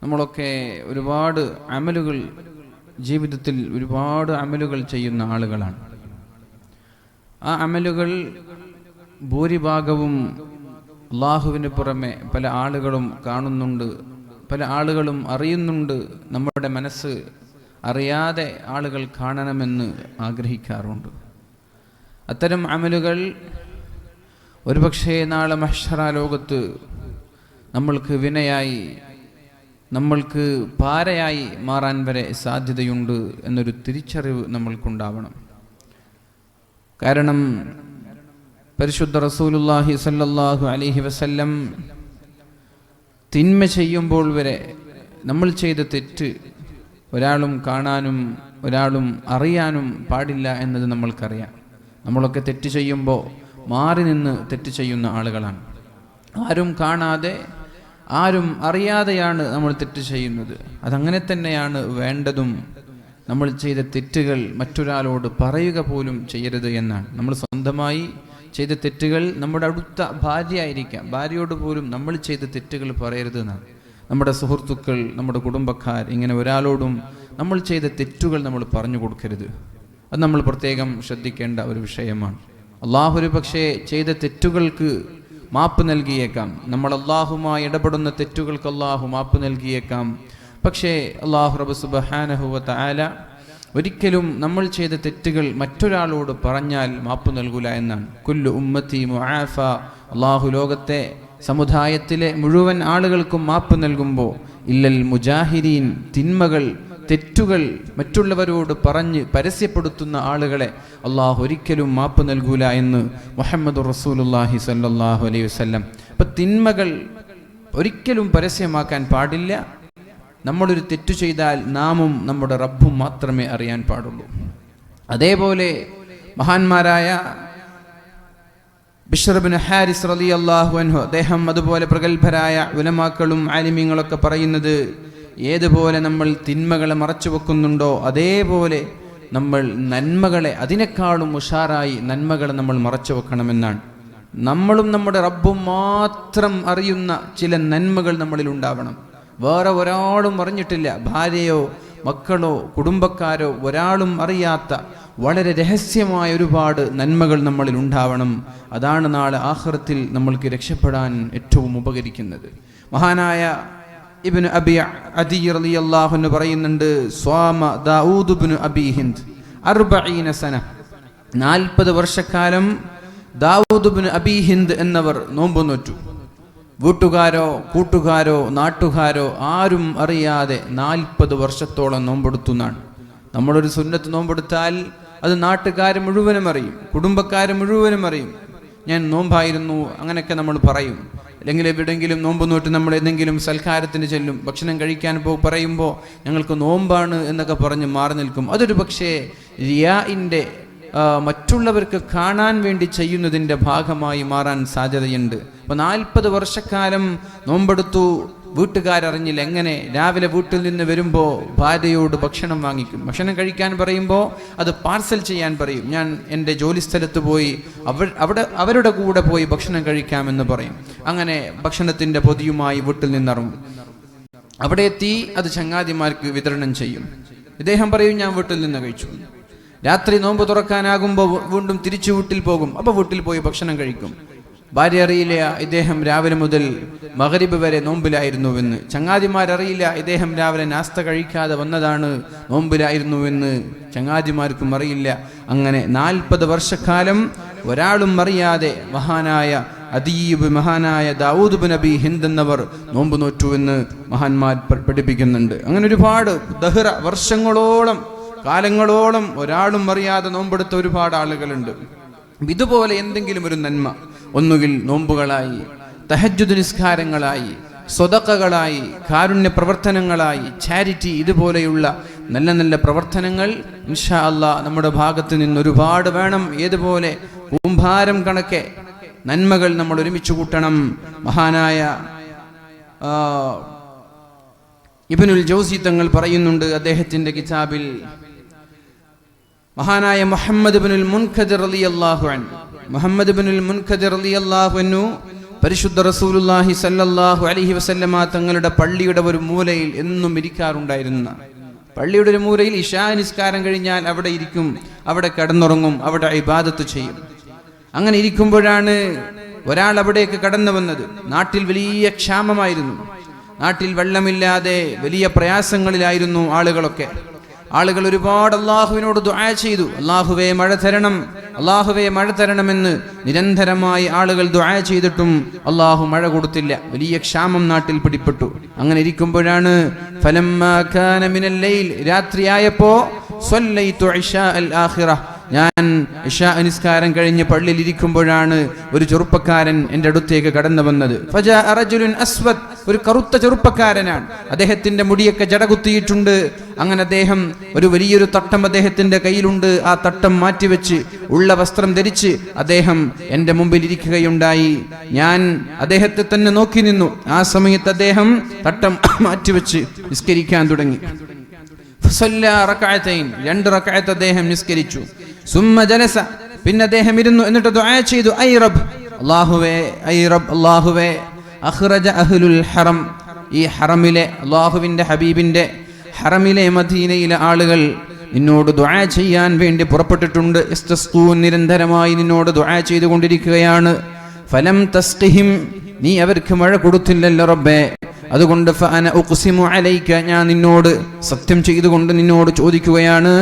നമ്മളൊക്കെ ഒരുപാട് അമലുകൾ ജീവിതത്തിൽ ഒരുപാട് അമലുകൾ ചെയ്യുന്ന ആളുകളാണ്. ആ അമലുകൾ ഭൂരിഭാഗവും അള്ളാഹുവിന് പുറമെ പല ആളുകളും കാണുന്നുണ്ട്, പല ആളുകളും അറിയുന്നുണ്ട്. നമ്മുടെ മനസ്സ് അറിയാതെ ആളുകൾ കാണണമെന്ന് ആഗ്രഹിക്കാറുണ്ട്. അത്തരം അമലുകൾ ഒരുപക്ഷേ നാളെ മഹ്ശറ ലോകത്ത് നമ്മൾക്ക് വിനയായി, നമ്മൾക്ക് പാരയായി മാറാൻ വരെ സാധ്യതയുണ്ട് എന്നൊരു തിരിച്ചറിവ് നമ്മൾക്കുണ്ടാവണം. കാരണം പരിശുദ്ധ റസൂലുള്ളാഹി സ്വല്ലല്ലാഹു അലൈഹി വസല്ലം തിന്മ ചെയ്യുമ്പോൾ വരെ നമ്മൾ ചെയ്ത തെറ്റ് ഒരാളും കാണാനും ഒരാളും അറിയാനും പാടില്ല എന്നത് നമ്മൾക്കറിയാം. നമ്മളൊക്കെ തെറ്റ് ചെയ്യുമ്പോൾ മാറി നിന്ന് തെറ്റ് ചെയ്യുന്ന ആളുകളാണ്. ആരും കാണാതെ ആരും അറിയാതെയാണ് നമ്മൾ തെറ്റ് ചെയ്യുന്നത്. അതങ്ങനെ തന്നെയാണ് വേണ്ടതും. നമ്മൾ ചെയ്ത തെറ്റുകൾ മറ്റൊരാളോട് പറയുക പോലും ചെയ്യരുത് എന്നാണ്. നമ്മൾ സ്വന്തമായി ചെയ്ത തെറ്റുകൾ നമ്മുടെ അടുത്ത ഭാര്യ ആയിരിക്കാം, ഭാര്യയോട് പോലും നമ്മൾ ചെയ്ത തെറ്റുകൾ പറയരുത് എന്നാണ്. നമ്മുടെ സുഹൃത്തുക്കൾ, നമ്മുടെ കുടുംബക്കാർ, ഇങ്ങനെ ഒരാളോടും നമ്മൾ ചെയ്ത തെറ്റുകൾ നമ്മൾ പറഞ്ഞു കൊടുക്കരുത്. അത് നമ്മൾ പ്രത്യേകം ശ്രദ്ധിക്കേണ്ട ഒരു വിഷയമാണ്. അള്ളാഹു ഒരു പക്ഷേ ചെയ്ത തെറ്റുകൾക്ക് മാപ്പ് നൽകിയേക്കാം. നമ്മൾ അള്ളാഹുമായി ഇടപെടുന്ന തെറ്റുകൾക്ക് അള്ളാഹു മാപ്പ് നൽകിയേക്കാം. പക്ഷേ അള്ളാഹു റബ്ബ് സുബ്ഹാനഹു വ തആല ഒരിക്കലും നമ്മൾ ചെയ്ത തെറ്റുകൾ മറ്റൊരാളോട് പറഞ്ഞാൽ മാപ്പ് നൽകൂല എന്നാണ്. കുല്ലു ഉമ്മത്തി മുആഫ. അള്ളാഹു ലോകത്തെ സമുദായത്തിലെ മുഴുവൻ ആളുകൾക്കും മാപ്പ് നൽകുമ്പോൾ ഇല്ലൽ മുജാഹിരീൻ, തിന്മകൾ തെറ്റുകൾ മറ്റുള്ളവരോട് പറഞ്ഞ് പരസ്യപ്പെടുത്തുന്ന ആളുകളെ അള്ളാഹു ഒരിക്കലും മാപ്പ് നൽകൂല എന്ന് മുഹമ്മദുർ റസൂലുള്ളാഹി സ്വല്ലല്ലാഹു അലൈഹി വസല്ലം. അപ്പം തിന്മകൾ ഒരിക്കലും പരസ്യമാക്കാൻ പാടില്ല. നമ്മളൊരു തെറ്റു ചെയ്താൽ നാമും നമ്മുടെ റബ്ബും മാത്രമേ അറിയാൻ പാടുള്ളൂ. അതേപോലെ മഹാന്മാരായ ബിശ്ർ ഇബ്നു ഹാരിസ് റളിയല്ലാഹു അൻഹു, അദ്ദേഹം അതുപോലെ പ്രഗത്ഭരായ ഉലമാക്കളും ആലിമീങ്ങളൊക്കെ പറയുന്നത്, ഏതുപോലെ നമ്മൾ തിന്മകളെ മറച്ചു വെക്കുന്നുണ്ടോ അതേപോലെ നമ്മൾ നന്മകളെ അതിനേക്കാളും ഉഷാറായി നന്മകളെ നമ്മൾ മറച്ചു വെക്കണമെന്നാണ്. നമ്മളും നമ്മുടെ റബ്ബും മാത്രം അറിയുന്ന ചില നന്മകൾ നമ്മളിൽ ഉണ്ടാവണം. വേറെ ഒരാളും അറിഞ്ഞിട്ടില്ല, ഭാര്യയോ മക്കളോ കുടുംബക്കാരോ ഒരാളും അറിയാത്ത വളരെ രഹസ്യമായ ഒരുപാട് നന്മകൾ നമ്മളിൽ ഉണ്ടാവണം. അതാണ് നാളെ ആഖിറത്തിൽ നമ്മൾക്ക് രക്ഷപ്പെടാൻ ഏറ്റവും ഉപകരിക്കുന്നത്. മഹാനായ ഇബ്നു അബി അദി റളിയല്ലാഹു അൻഹു പറയുന്നുണ്ട്, സ്വാമ ദാവൂദ് ഇബ്നു അബി ഹിന്ദ് 40 സന, 40 വർഷക്കാലം ദാവൂദ് ഇബ്നു അബി ഹിന്ദ് എന്നവർ നോമ്പ് നോറ്റു. വീട്ടുകാരോ കൂട്ടുകാരോ നാട്ടുകാരോ ആരും അറിയാതെ 40 വർഷത്തോളം നോമ്പെടുത്തുന്നാണ്. നമ്മളൊരു സുന്നത്ത് നോമ്പെടുത്താൽ അത് നാട്ടുകാർ മുഴുവനും അറിയും, കുടുംബക്കാർ മുഴുവനും അറിയും. ഞാൻ നോമ്പായിരുന്നു അങ്ങനെയൊക്കെ നമ്മൾ പറയും. അല്ലെങ്കിൽ എവിടെയെങ്കിലും നോമ്പ് നോട്ട് നമ്മൾ എന്തെങ്കിലും സൽക്കാരത്തിന് ചെല്ലും, ഭക്ഷണം കഴിക്കാൻ പറയുമ്പോൾ ഞങ്ങൾക്ക് നോമ്പാണ് എന്നൊക്കെ പറഞ്ഞ് മാറി നിൽക്കും. അതൊരു പക്ഷേ റിയാഇൻ്റെ മറ്റുള്ളവർക്ക് കാണാൻ വേണ്ടി ചെയ്യുന്നതിൻ്റെ ഭാഗമായി മാറാൻ സാധ്യതയുണ്ട്. അപ്പോൾ 40 വർഷക്കാലം നോമ്പെടുത്തു, വീട്ടുകാരറിഞ്ഞില്ല. എങ്ങനെ? രാവിലെ വീട്ടിൽ നിന്ന് വരുമ്പോൾ ഭാര്യയോട് ഭക്ഷണം വാങ്ങിക്കും. ഭക്ഷണം കഴിക്കാൻ പറയുമ്പോൾ അത് പാർസൽ ചെയ്യാൻ പറയും. ഞാൻ എൻ്റെ ജോലി സ്ഥലത്ത് പോയി അവരുടെ കൂടെ പോയി ഭക്ഷണം കഴിക്കാമെന്ന് പറയും. അങ്ങനെ ഭക്ഷണത്തിൻ്റെ പൊതിയുമായി വീട്ടിൽ നിന്നിറങ്ങും. അവിടെ എത്തി അത് ചങ്ങാതിമാർക്ക് വിതരണം ചെയ്യും. ഇദ്ദേഹം പറയും, ഞാൻ വീട്ടിൽ നിന്ന് കഴിച്ചു. രാത്രി നോമ്പ് തുറക്കാനാകുമ്പോൾ വീണ്ടും തിരിച്ചു വീട്ടിൽ പോകും. അപ്പോൾ വീട്ടിൽ പോയി ഭക്ഷണം കഴിക്കും. ഭാര്യ അറിയില്ല ഇദ്ദേഹം രാവിലെ മുതൽ മഗ്രിബ് വരെ നോമ്പിലായിരുന്നുവെന്ന്. ചങ്ങാതിമാരറിയില്ല ഇദ്ദേഹം രാവിലെ നാസ്ത കഴിക്കാതെ വന്നതാണ്, നോമ്പിലായിരുന്നുവെന്ന് ചങ്ങാതിമാർക്കും അറിയില്ല. അങ്ങനെ 40 വർഷക്കാലം ഒരാളും അറിയാതെ മഹാനായ ദാവൂദ് ഇബ്നു അബി ഹിന്ദ് എന്നവർ നോമ്പ് നോറ്റുവെന്ന് മഹാന്മാർ പഠിപ്പിക്കുന്നുണ്ട്. അങ്ങനെ ഒരുപാട് വർഷങ്ങളോളം കാലങ്ങളോളം ഒരാളും അറിയാതെ നോമ്പെടുത്ത ഒരുപാട് ആളുകളുണ്ട്. ഇതുപോലെ എന്തെങ്കിലും ഒരു നന്മ, ഒന്നുകിൽ നോമ്പുകളായി, തഹജ്ജുദ് നിസ്കാരങ്ങളായി, സ്വദഖകളായി, കാരുണ്യ പ്രവർത്തനങ്ങളായി, ചാരിറ്റി, ഇതുപോലെയുള്ള നല്ല നല്ല പ്രവർത്തനങ്ങൾ ഇൻഷാ അല്ലാഹ് നമ്മുടെ ഭാഗത്ത് നിന്ന് ഒരുപാട് വേണം. ഏതുപോലെ കൂമ്പാരം കണക്കെ നന്മകൾ നമ്മൾ ഒരുമിച്ച് കൂട്ടണം. മഹാനായ ഇബ്നുൽ ജൗസി തങ്ങൾ പറയുന്നുണ്ട് അദ്ദേഹത്തിൻ്റെ കിതാബിൽ, മഹാനായ മുഹമ്മദ് ഇബ്നുൽ മുൻകദിർ റളിയല്ലാഹു അൻഹു പരിശുദ്ധ റസൂലുള്ളാഹി സല്ലല്ലാഹു അലൈഹി വസല്ലമ തങ്ങളുടെ പള്ളിയുടെ ഒരു മൂലയിൽ എന്നും ഇരിക്കാറുണ്ടായിരുന്ന, പള്ളിയുടെ ഒരു മൂലയിൽ ഇശാ നിസ്കാരം കഴിഞ്ഞാൽ അവിടെ ഇരിക്കും, അവിടെ കിടന്നുറങ്ങും, അവിടെ ഇബാദത്ത് ചെയ്യും. അങ്ങനെ ഇരിക്കുമ്പോഴാണ് ഒരാൾ അവിടേക്ക് കടന്നു വന്നത്. നാട്ടിൽ വലിയ ക്ഷാമമായിരുന്നു, നാട്ടിൽ വെള്ളമില്ലാതെ വലിയ പ്രയാസങ്ങളിലായിരുന്നു ആളുകളൊക്കെ. ആളുകൾ ഒരുപാട് അള്ളാഹുവിനോട് ദുആ ചെയ്തു, അള്ളാഹുവേ മഴ തരണം, അള്ളാഹുവേ മഴ തരണമെന്ന് നിരന്തരമായി ആളുകൾ ദുആ ചെയ്തിട്ടും അള്ളാഹു മഴ കൊടുത്തില്ല. വലിയ ക്ഷാമം നാട്ടിൽ പിടിപ്പെട്ടു. അങ്ങനെ ഇരിക്കുമ്പോഴാണ് ഫലമ്മാ കാന മിനൽ ലൈൽ, രാത്രിയായപ്പോ സ്വല്ലൈതു ഇശാ അൽ ആഖിറ, ഞാൻ ഇശാ നിസ്കാരം കഴിഞ്ഞ് പള്ളിയിൽ ഇരിക്കുമ്പോഴാണ് ഒരു ചെറുപ്പക്കാരൻ എൻ്റെ അടുത്തേക്ക് കടന്നു വന്നത്. ഫജാഅ റജുലുൻ അസ്വദ്, ഒരു കറുത്ത ചെറുപ്പക്കാരനാണ്. അദ്ദേഹത്തിന്റെ മുടിയൊക്കെ ജടകുത്തിയിട്ടുണ്ട്. അങ്ങനെ അദ്ദേഹം ഒരു വലിയൊരു തട്ടം അദ്ദേഹത്തിന്റെ കയ്യിലുണ്ട്. ആ തട്ടം മാറ്റിവെച്ച് ഉള്ള വസ്ത്രം ധരിച്ച് അദ്ദേഹം എൻ്റെ മുമ്പിൽ ഇരിക്കുകയുണ്ടായി. ഞാൻ അദ്ദേഹത്തെ തന്നെ നോക്കി നിന്നു. ആ സമയത്ത് അദ്ദേഹം തട്ടം മാറ്റിവെച്ച് നിസ്കരിക്കാൻ തുടങ്ങി. രണ്ട് റക്അത്ത് അദ്ദേഹം നിസ്കരിച്ചു. സുമ്മ ജലസ, പിന്നെ അദ്ദേഹം ഇരുന്നു. എന്നിട്ട് ദുആ ചെയ്തു, ഐ റബ്ബ്, അല്ലാഹുവേ, ഐ റബ്ബ്, അല്ലാഹുവേ, അഖ്റജ അഹ്ലുൽ ഹറം, ഈ ഹറമിലെ അല്ലാഹുവിന്റെ ഹബീബിന്റെ ഹറമിലെ മദീനയിലെ ആളുകൾ നിന്നോട് ദുആ ചെയ്യാൻ വേണ്ടി പുറപ്പെട്ടിട്ടുണ്ട്. ഇസ്തസ്ഖൂൻ, നിരന്തരമായി നിന്നോട് ദുആ ചെയ്തുകൊണ്ടിരിക്കുകയാണ്. ഫലം തസ്ഖിഹിം, നീ അവർക്ക് മഴ കൊടുത്തില്ലല്ലോ റബ്ബേ. അതുകൊണ്ട് ഫഅന ഉഖ്സിമു അലൈക, ഞാൻ നിന്നോട് സത്യം ചെയ്തുകൊണ്ട് നിന്നോട് ചോദിക്കുകയാണ്,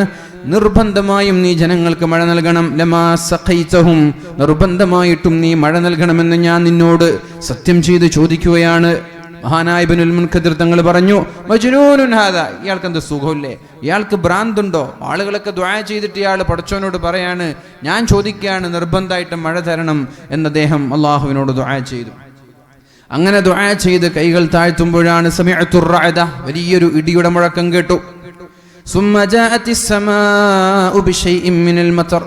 നിർബന്ധമായും നീ ജനങ്ങൾക്ക് മഴ നൽകണം. ലമാ സഖൈതഹും, നിർബന്ധമായിട്ടും നീ മഴ നൽകണമെന്ന് ഞാൻ നിന്നോട് സത്യം ചെയ്ത് ചോദിക്കുകയാണ്. മഹാനായ ഇബ്നുൽ മുൻകദിർ തങ്ങൾ പറഞ്ഞു, മജ്നൂനുൻ ഹാദാ, ഇയാൾക്ക് എന്ത് സുഖമില്ലേ, ഇയാൾക്ക് ഭ്രാന്തുണ്ടോ? ആളുകളൊക്കെ ദുആ ചെയ്തിട്ട് ഇയാൾ പടച്ചവനോട് പറയാണ്, ഞാൻ ചോദിക്കുകയാണ് നിർബന്ധമായിട്ട് മഴ തരണം എന്ന് അദ്ദേഹം അള്ളാഹുവിനോട് ദുആ ചെയ്തു. അങ്ങനെ ദുആ ചെയ്ത് കൈകൾ താഴ്ത്തുമ്പോഴാണ് സമിഅത്തുർ റഅദ, വലിയൊരു ഇടിയുടെ മുഴക്കം കേട്ടു. സുമ്മ ജാഅത്തിസ് സമാഉ ബിശൈഇൻ മിനൽ മതർ,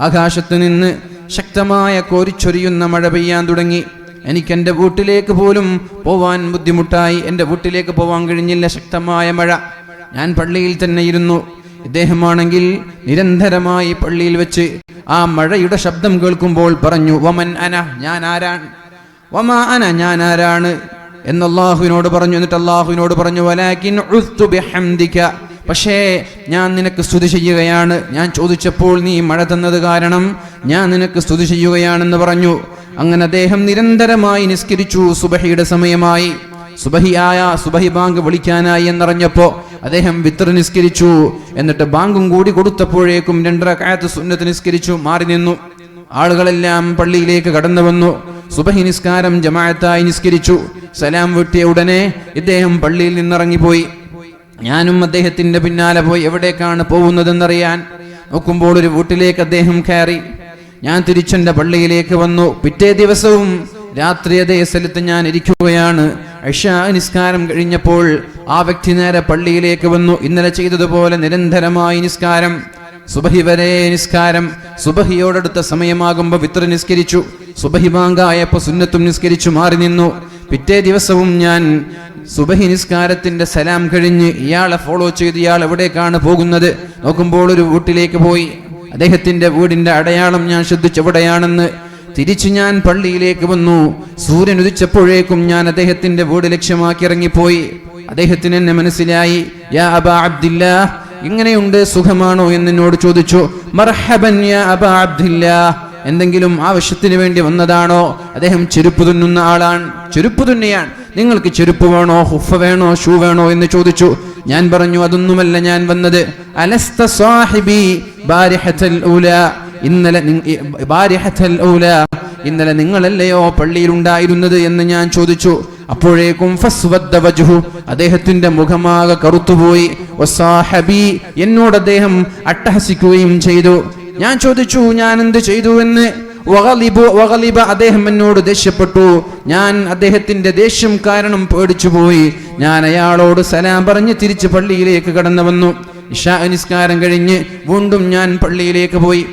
ആകാശത്ത് നിന്ന് ശക്തമായ കോരിച്ചൊരിയുന്ന മഴ പെയ്യാൻ തുടങ്ങി. എനിക്ക് എൻ്റെ വീട്ടിലേക്ക് പോലും പോവാൻ ബുദ്ധിമുട്ടായി, എൻ്റെ വീട്ടിലേക്ക് പോവാൻ കഴിഞ്ഞില്ല, ശക്തമായ മഴ. ഞാൻ പള്ളിയിൽ തന്നെ ഇരുന്നു. ഇദ്ദേഹമാണെങ്കിൽ നിരന്തരമായി പള്ളിയിൽ വെച്ച് ആ മഴയുടെ ശബ്ദം കേൾക്കുമ്പോൾ പറഞ്ഞു, വമൻ അന, ഞാൻ ആരാണ്, വമാ അന, ഞാൻ ആരാണ് എന്ന് അല്ലാഹുവിനോട് പറഞ്ഞു. എന്നിട്ട് അല്ലാഹുവിനോട് പറഞ്ഞു, വലാകിൻ ഉസ്തു ബിഹംദിക, പക്ഷേ ഞാൻ നിനക്ക് സ്തുതി ചെയ്യുകയാണ്. ഞാൻ ചോദിച്ചപ്പോൾ നീ മഴ തന്നത് കാരണം ഞാൻ നിനക്ക് സ്തുതി ചെയ്യുകയാണെന്ന് പറഞ്ഞു. അങ്ങനെ അദ്ദേഹം നിരന്തരമായി നിസ്കരിച്ചു. സുബഹിയുടെ സമയമായി, സുബഹി ബാങ്ക് വിളിക്കാനായി എന്നറിഞ്ഞപ്പോ അദ്ദേഹം വിത്ർ നിസ്കരിച്ചു. എന്നിട്ട് ബാങ്കും കൂടി കൊടുത്തപ്പോഴേക്കും 2 റക്അത്ത് സുന്നത്ത് നിസ്കരിച്ചു, മാറി നിന്നു. ആളുകളെല്ലാം പള്ളിയിലേക്ക് കടന്നു വന്നു. സുബഹി നിസ്കാരം ജമാഅത്തായി നിസ്കരിച്ചു. സലാം വീട്ടിയ ഉടനെ ഇദ്ദേഹം പള്ളിയിൽ നിന്നിറങ്ങിപ്പോയി. ഞാനും അദ്ദേഹത്തിന്റെ പിന്നാലെ പോയി. എവിടേക്കാണ് പോകുന്നതെന്നറിയാൻ നോക്കുമ്പോൾ ഒരു വീട്ടിലേക്ക് അദ്ദേഹം കയറി. ഞാൻ തിരിച്ചെന്റെ പള്ളിയിലേക്ക് വന്നു. പിറ്റേ ദിവസവും രാത്രി അതേ സ്ഥലത്ത് ഞാൻ ഇരിക്കുകയാണ്. ഇശാ നിസ്കാരം കഴിഞ്ഞപ്പോൾ ആ വ്യക്തി നേരെ പള്ളിയിലേക്ക് വന്നു. ഇന്നലെ ചെയ്തതുപോലെ നിരന്തരമായി നിസ്കാരം, സുബഹി വരെ നിസ്കാരം. സുബഹിയോടടുത്ത സമയമാകുമ്പോൾ വിത്ർ നിസ്കരിച്ചു. സുബഹി ബാങ്കായപ്പോൾ സുന്നത്തും നിസ്കരിച്ചു, മാറി നിന്നു. പിറ്റേ ദിവസവും ഞാൻ സുബഹി നിസ്കാരത്തിന്റെ സലാം കഴിഞ്ഞ് ഇയാളെ ഫോളോ ചെയ്ത് ഇയാൾ എവിടേക്കാണ് പോകുന്നത് നോക്കുമ്പോൾ ഒരു വീട്ടിലേക്ക് പോയി. അദ്ദേഹത്തിന്റെ വീടിന്റെ അടയാളം ഞാൻ ശ്രദ്ധിച്ചു എവിടെയാണെന്ന്. തിരിച്ചു ഞാൻ പള്ളിയിലേക്ക് വന്നു. സൂര്യൻ ഉദിച്ചപ്പോഴേക്കും ഞാൻ അദ്ദേഹത്തിന്റെ വീട് ലക്ഷ്യമാക്കി ഇറങ്ങിപ്പോയി. അദ്ദേഹത്തിന് എന്നെ മനസ്സിലായി. യാ അബാ അബ്ദില്ലാ, ഇങ്ങനെയുണ്ട്, സുഖമാണോ എന്നോട് ചോദിച്ചു. മർഹബൻ യാ അബാ അബ്ദില്ലാ, എന്തെങ്കിലും ആവശ്യത്തിന് വേണ്ടി വന്നതാണോ? അദ്ദേഹം ചെരുപ്പ് തുന്നുന്ന ആളാണ്, ചെരുപ്പ് തുന്നിയാണ്. നിങ്ങൾക്ക് ചെരുപ്പ് വേണോ, ഹുഫ വേണോ, ഷൂ വേണോ എന്ന് ചോദിച്ചു. ഞാൻ പറഞ്ഞു, അതൊന്നുമല്ല ഞാൻ വന്നത്. അലസ്ത സാഹിബി ബാരിഹത്തൽ ഊലാ, ഇന്നലെ നിങ്ങളല്ലയോ പള്ളിയിൽ ഉണ്ടായിരുന്നത് എന്ന് ഞാൻ ചോദിച്ചു. അപ്പോഴേക്കും ഫസ്വദ്ദ വജ്ഹു, അദ്ദേഹത്തിന്റെ മുഖമാകെ കറുത്തുപോയി. വസാഹബി, എന്നോട് അദ്ദേഹം അട്ടഹസിക്കുകയും ചെയ്തു. ഞാൻ ചോദിച്ചു, ഞാൻ എന്ത് ചെയ്തു എന്ന്. വഗളിബ, അദ്ദേഹം എന്നോട് ദേഷ്യപ്പെട്ടു. ഞാൻ അദ്ദേഹത്തിന്റെ ദേഷ്യം കാരണം പേടിച്ചുപോയി. ഞാൻ അയാളോട് സലാം പറഞ്ഞ് തിരിച്ച് പള്ളിയിലേക്ക് കടന്നു വന്നു. ഇശാ നിസ്കാരം കഴിഞ്ഞ് വീണ്ടും ഞാൻ പള്ളിയിലേക്ക് പോയി.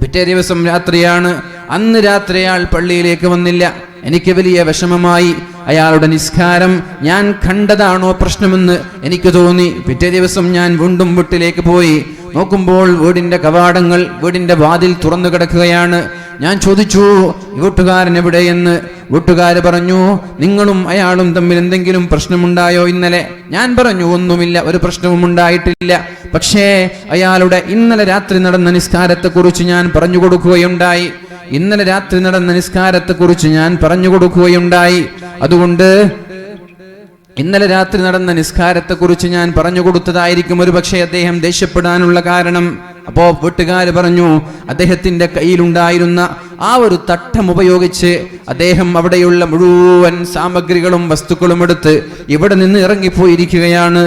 പിറ്റേ ദിവസം രാത്രിയാണ്. അന്ന് രാത്രി അയാൾ പള്ളിയിലേക്ക് വന്നില്ല. എനിക്ക് വലിയ വിഷമമായി. അയാളുടെ നിസ്കാരം ഞാൻ കണ്ടതാണോ പ്രശ്നമെന്ന് എനിക്ക് തോന്നി. പിറ്റേ ദിവസം ഞാൻ വീണ്ടും വീട്ടിലേക്ക് പോയി. നോക്കുമ്പോൾ വീടിന്റെ കവാടങ്ങൾ, വീടിന്റെ വാതിൽ തുറന്നു കിടക്കുകയാണ്. ഞാൻ ചോദിച്ചു വീട്ടുകാരൻ എവിടെയെന്ന്. വീട്ടുകാര് പറഞ്ഞു, നിങ്ങളും അയാളും തമ്മിൽ എന്തെങ്കിലും പ്രശ്നമുണ്ടായോ ഇന്നലെ? ഞാൻ പറഞ്ഞു, ഒന്നുമില്ല, ഒരു പ്രശ്നവും ഉണ്ടായിട്ടില്ല. പക്ഷേ അയാളുടെ ഇന്നലെ രാത്രി നടന്ന നിസ്കാരത്തെക്കുറിച്ച് ഞാൻ പറഞ്ഞു കൊടുക്കുകയുണ്ടായി. ഇന്നലെ രാത്രി നടന്ന നിസ്കാരത്തെക്കുറിച്ച് ഞാൻ പറഞ്ഞു കൊടുക്കുകയുണ്ടായി. അതുകൊണ്ട് ഇന്നലെ രാത്രി നടന്ന നിസ്കാരത്തെക്കുറിച്ച് ഞാൻ പറഞ്ഞു കൊടുത്തതായിരിക്കും ഒരു പക്ഷേ അദ്ദേഹം ദേഷ്യപ്പെടാനുള്ള കാരണം. അപ്പോ വീട്ടുകാര് പറഞ്ഞു, അദ്ദേഹത്തിന്റെ കയ്യിലുണ്ടായിരുന്ന ആ ഒരു തട്ടം ഉപയോഗിച്ച് അദ്ദേഹം അവിടെയുള്ള മുഴുവൻ സാമഗ്രികളും വസ്തുക്കളും എടുത്ത് ഇവിടെ നിന്ന് ഇറങ്ങിപ്പോയിരിക്കുകയാണ്.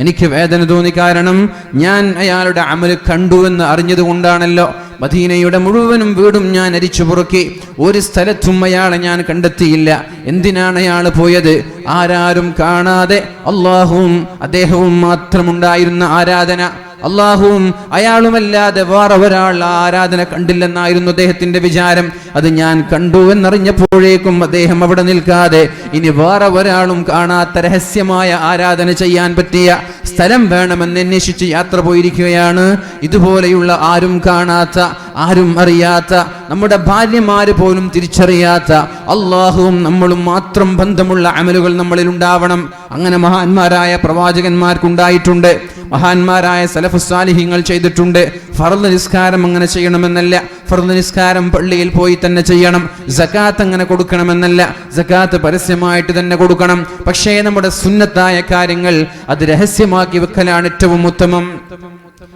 എനിക്ക് വേദന തോന്നി. കാരണം ഞാൻ അയാളുടെ അമല് കണ്ടുവെന്ന് അറിഞ്ഞതുകൊണ്ടാണല്ലോ. മദീനയുടെ മുഴുവനും വീടും ഞാൻ അരിച്ചു പുറക്കി, ഒരു സ്ഥലത്തും അയാളെ ഞാൻ കണ്ടെത്തിയില്ല. എന്തിനാണ് അയാൾ പോയത്? ആരാരും കാണാതെ അല്ലാഹുവും അദ്ദേഹവും മാത്രമുണ്ടായിരുന്ന ആരാധന, അല്ലാഹുവും അയാളുമല്ലാതെ വേറെ ഒരാൾ ആരാധന കണ്ടില്ലെന്നായിരുന്നു അദ്ദേഹത്തിന്റെ വിചാരം. അത് ഞാൻ കണ്ടു എന്നറിഞ്ഞപ്പോഴേക്കും അദ്ദേഹം അവിടെ നിൽക്കാതെ ഇനി വേറെ ഒരാളും കാണാത്ത രഹസ്യമായ ആരാധന ചെയ്യാൻ പറ്റിയ സ്ഥലം വേണമെന്ന് അന്വേഷിച്ച് യാത്ര പോയിരിക്കുകയാണ്. ഇതുപോലെയുള്ള ആരും കാണാത്ത, ആരും അറിയാത്ത, നമ്മുടെ ഭാര്യമാര് പോലും തിരിച്ചറിയാത്ത അല്ലാഹുവും നമ്മളും മാത്രം ബന്ധമുള്ള അമലുകൾ നമ്മളിൽ ഉണ്ടാവണം. അങ്ങനെ മഹാന്മാരായ പ്രവാചകന്മാർക്കുണ്ടായിട്ടുണ്ട്, മഹാന്മാരായ സലഫുസ് സാലിഹീങ്ങൾ ചെയ്തിട്ടുണ്ട്. ഫർള് നിസ്കാരം അങ്ങനെ ചെയ്യണമെന്നല്ല, ഫർള് നിസ്കാരം പള്ളിയിൽ പോയി തന്നെ ചെയ്യണം. സകാത്ത് അങ്ങനെ കൊടുക്കണമെന്നല്ല, സകാത്ത് പരസ്യമായിട്ട് തന്നെ കൊടുക്കണം. പക്ഷേ നമ്മുടെ സുന്നത്തായ കാര്യങ്ങൾ അത് രഹസ്യമാക്കി വെക്കലാണ് ഏറ്റവും ഉത്തമം.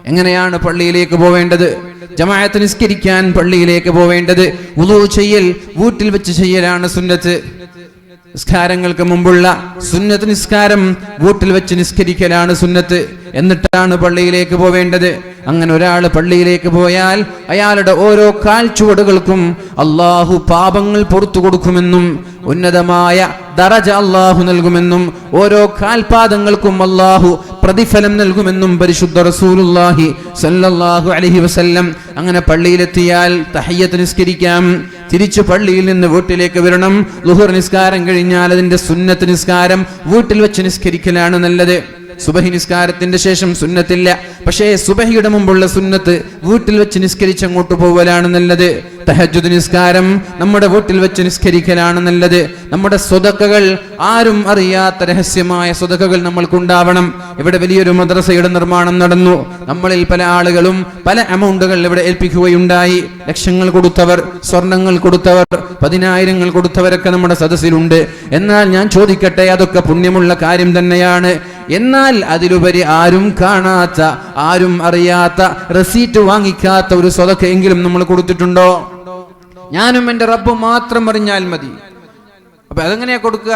എങ്ങനെയാണ് പള്ളിയിലേക്ക് പോവേണ്ടത്? ജമാഅത്ത് നിസ്കരിക്കാൻ പള്ളിയിലേക്ക് പോവേണ്ടത്. വുളൂ ചെയ്യൽ വീട്ടിൽ വെച്ച് ചെയ്യലാണ് സുന്നത്ത്. നിസ്കാരങ്ങൾക്ക് മുമ്പുള്ള സുന്നത്ത് നിസ്കാരം വീട്ടിൽ വെച്ച് നിസ്കരിക്കലാണ് സുന്നത്ത്. എന്നിട്ടാണ് പള്ളിയിലേക്ക് പോവേണ്ടത്. അങ്ങനെ ഒരാൾ പള്ളിയിലേക്ക് പോയാൽ അയാളുടെ ഓരോ കാൽച്ചുവടുകൾക്കും അല്ലാഹു പാപങ്ങൾ പുറത്തു കൊടുക്കുമെന്നും ഉന്നതമായ ദറജ അല്ലാഹു നൽകുമെന്നും ഓരോ കാൽപാദങ്ങൾക്കും അല്ലാഹു പ്രതിഫലം നൽകുമെന്നും പരിശുദ്ധ റസൂലുള്ളാഹി സ്വല്ലല്ലാഹു അലൈഹി വസല്ലം. അങ്ങനെ പള്ളിയിലെത്തിയാൽ തഹയ്യത്ത് നിസ്കരിക്കാം, തിരിച്ചു പള്ളിയിൽ നിന്ന് വീട്ടിലേക്ക് വരണം. ളുഹർ നിസ്കാരം കഴിഞ്ഞാൽ അതിന്റെ സുന്നത്ത് നിസ്കാരം വീട്ടിൽ വെച്ച് നിസ്കരിക്കലാണ് നല്ലത്. സുബഹി നിസ്കാരത്തിന്റെ ശേഷം സുന്നത്തില്ല, പക്ഷേ സുബഹിയുടെ മുമ്പുള്ള സുന്നത്ത് വീട്ടിൽ വെച്ച് നിസ്കരിച്ചങ്ങോട്ട് പോവലാണ് നല്ലത്. തഹജ്ജുദ് നിസ്കാരം നമ്മുടെ വീട്ടിൽ വെച്ച് നിസ്കരിക്കലാണ് നല്ലത്. നമ്മുടെ സ്വതക്കകൾ ആരും അറിയാത്ത രഹസ്യമായ സ്വതക്കകൾ നമ്മൾക്കുണ്ടാവണം. ഇവിടെ വലിയൊരു മദ്രസയുടെ നിർമ്മാണം നടന്നു. നമ്മളിൽ പല ആളുകളും പല എമൗണ്ടുകൾ ഇവിടെ ഏൽപ്പിക്കുകയുണ്ടായി. ലക്ഷങ്ങൾ കൊടുത്തവർ, സ്വർണങ്ങൾ കൊടുത്തവർ, 10,000 കൊടുത്തവരൊക്കെ നമ്മുടെ സദസ്സിലുണ്ട്. എന്നാൽ ഞാൻ ചോദിക്കട്ടെ, അതൊക്കെ പുണ്യമുള്ള കാര്യം തന്നെയാണ്. എന്നാൽ അതിലുപരി ആരും കാണാത്ത, ആരും അറിയാത്ത, റെസീറ്റ് വാങ്ങിക്കാത്ത ഒരു സ്വതക്കയെങ്കിലും നമ്മൾ കൊടുത്തിട്ടുണ്ടോ? ഞാനും എൻ്റെ റബ്ബും മാത്രം അറിഞ്ഞാൽ മതി. അപ്പൊ അതെങ്ങനെയാ കൊടുക്കുക?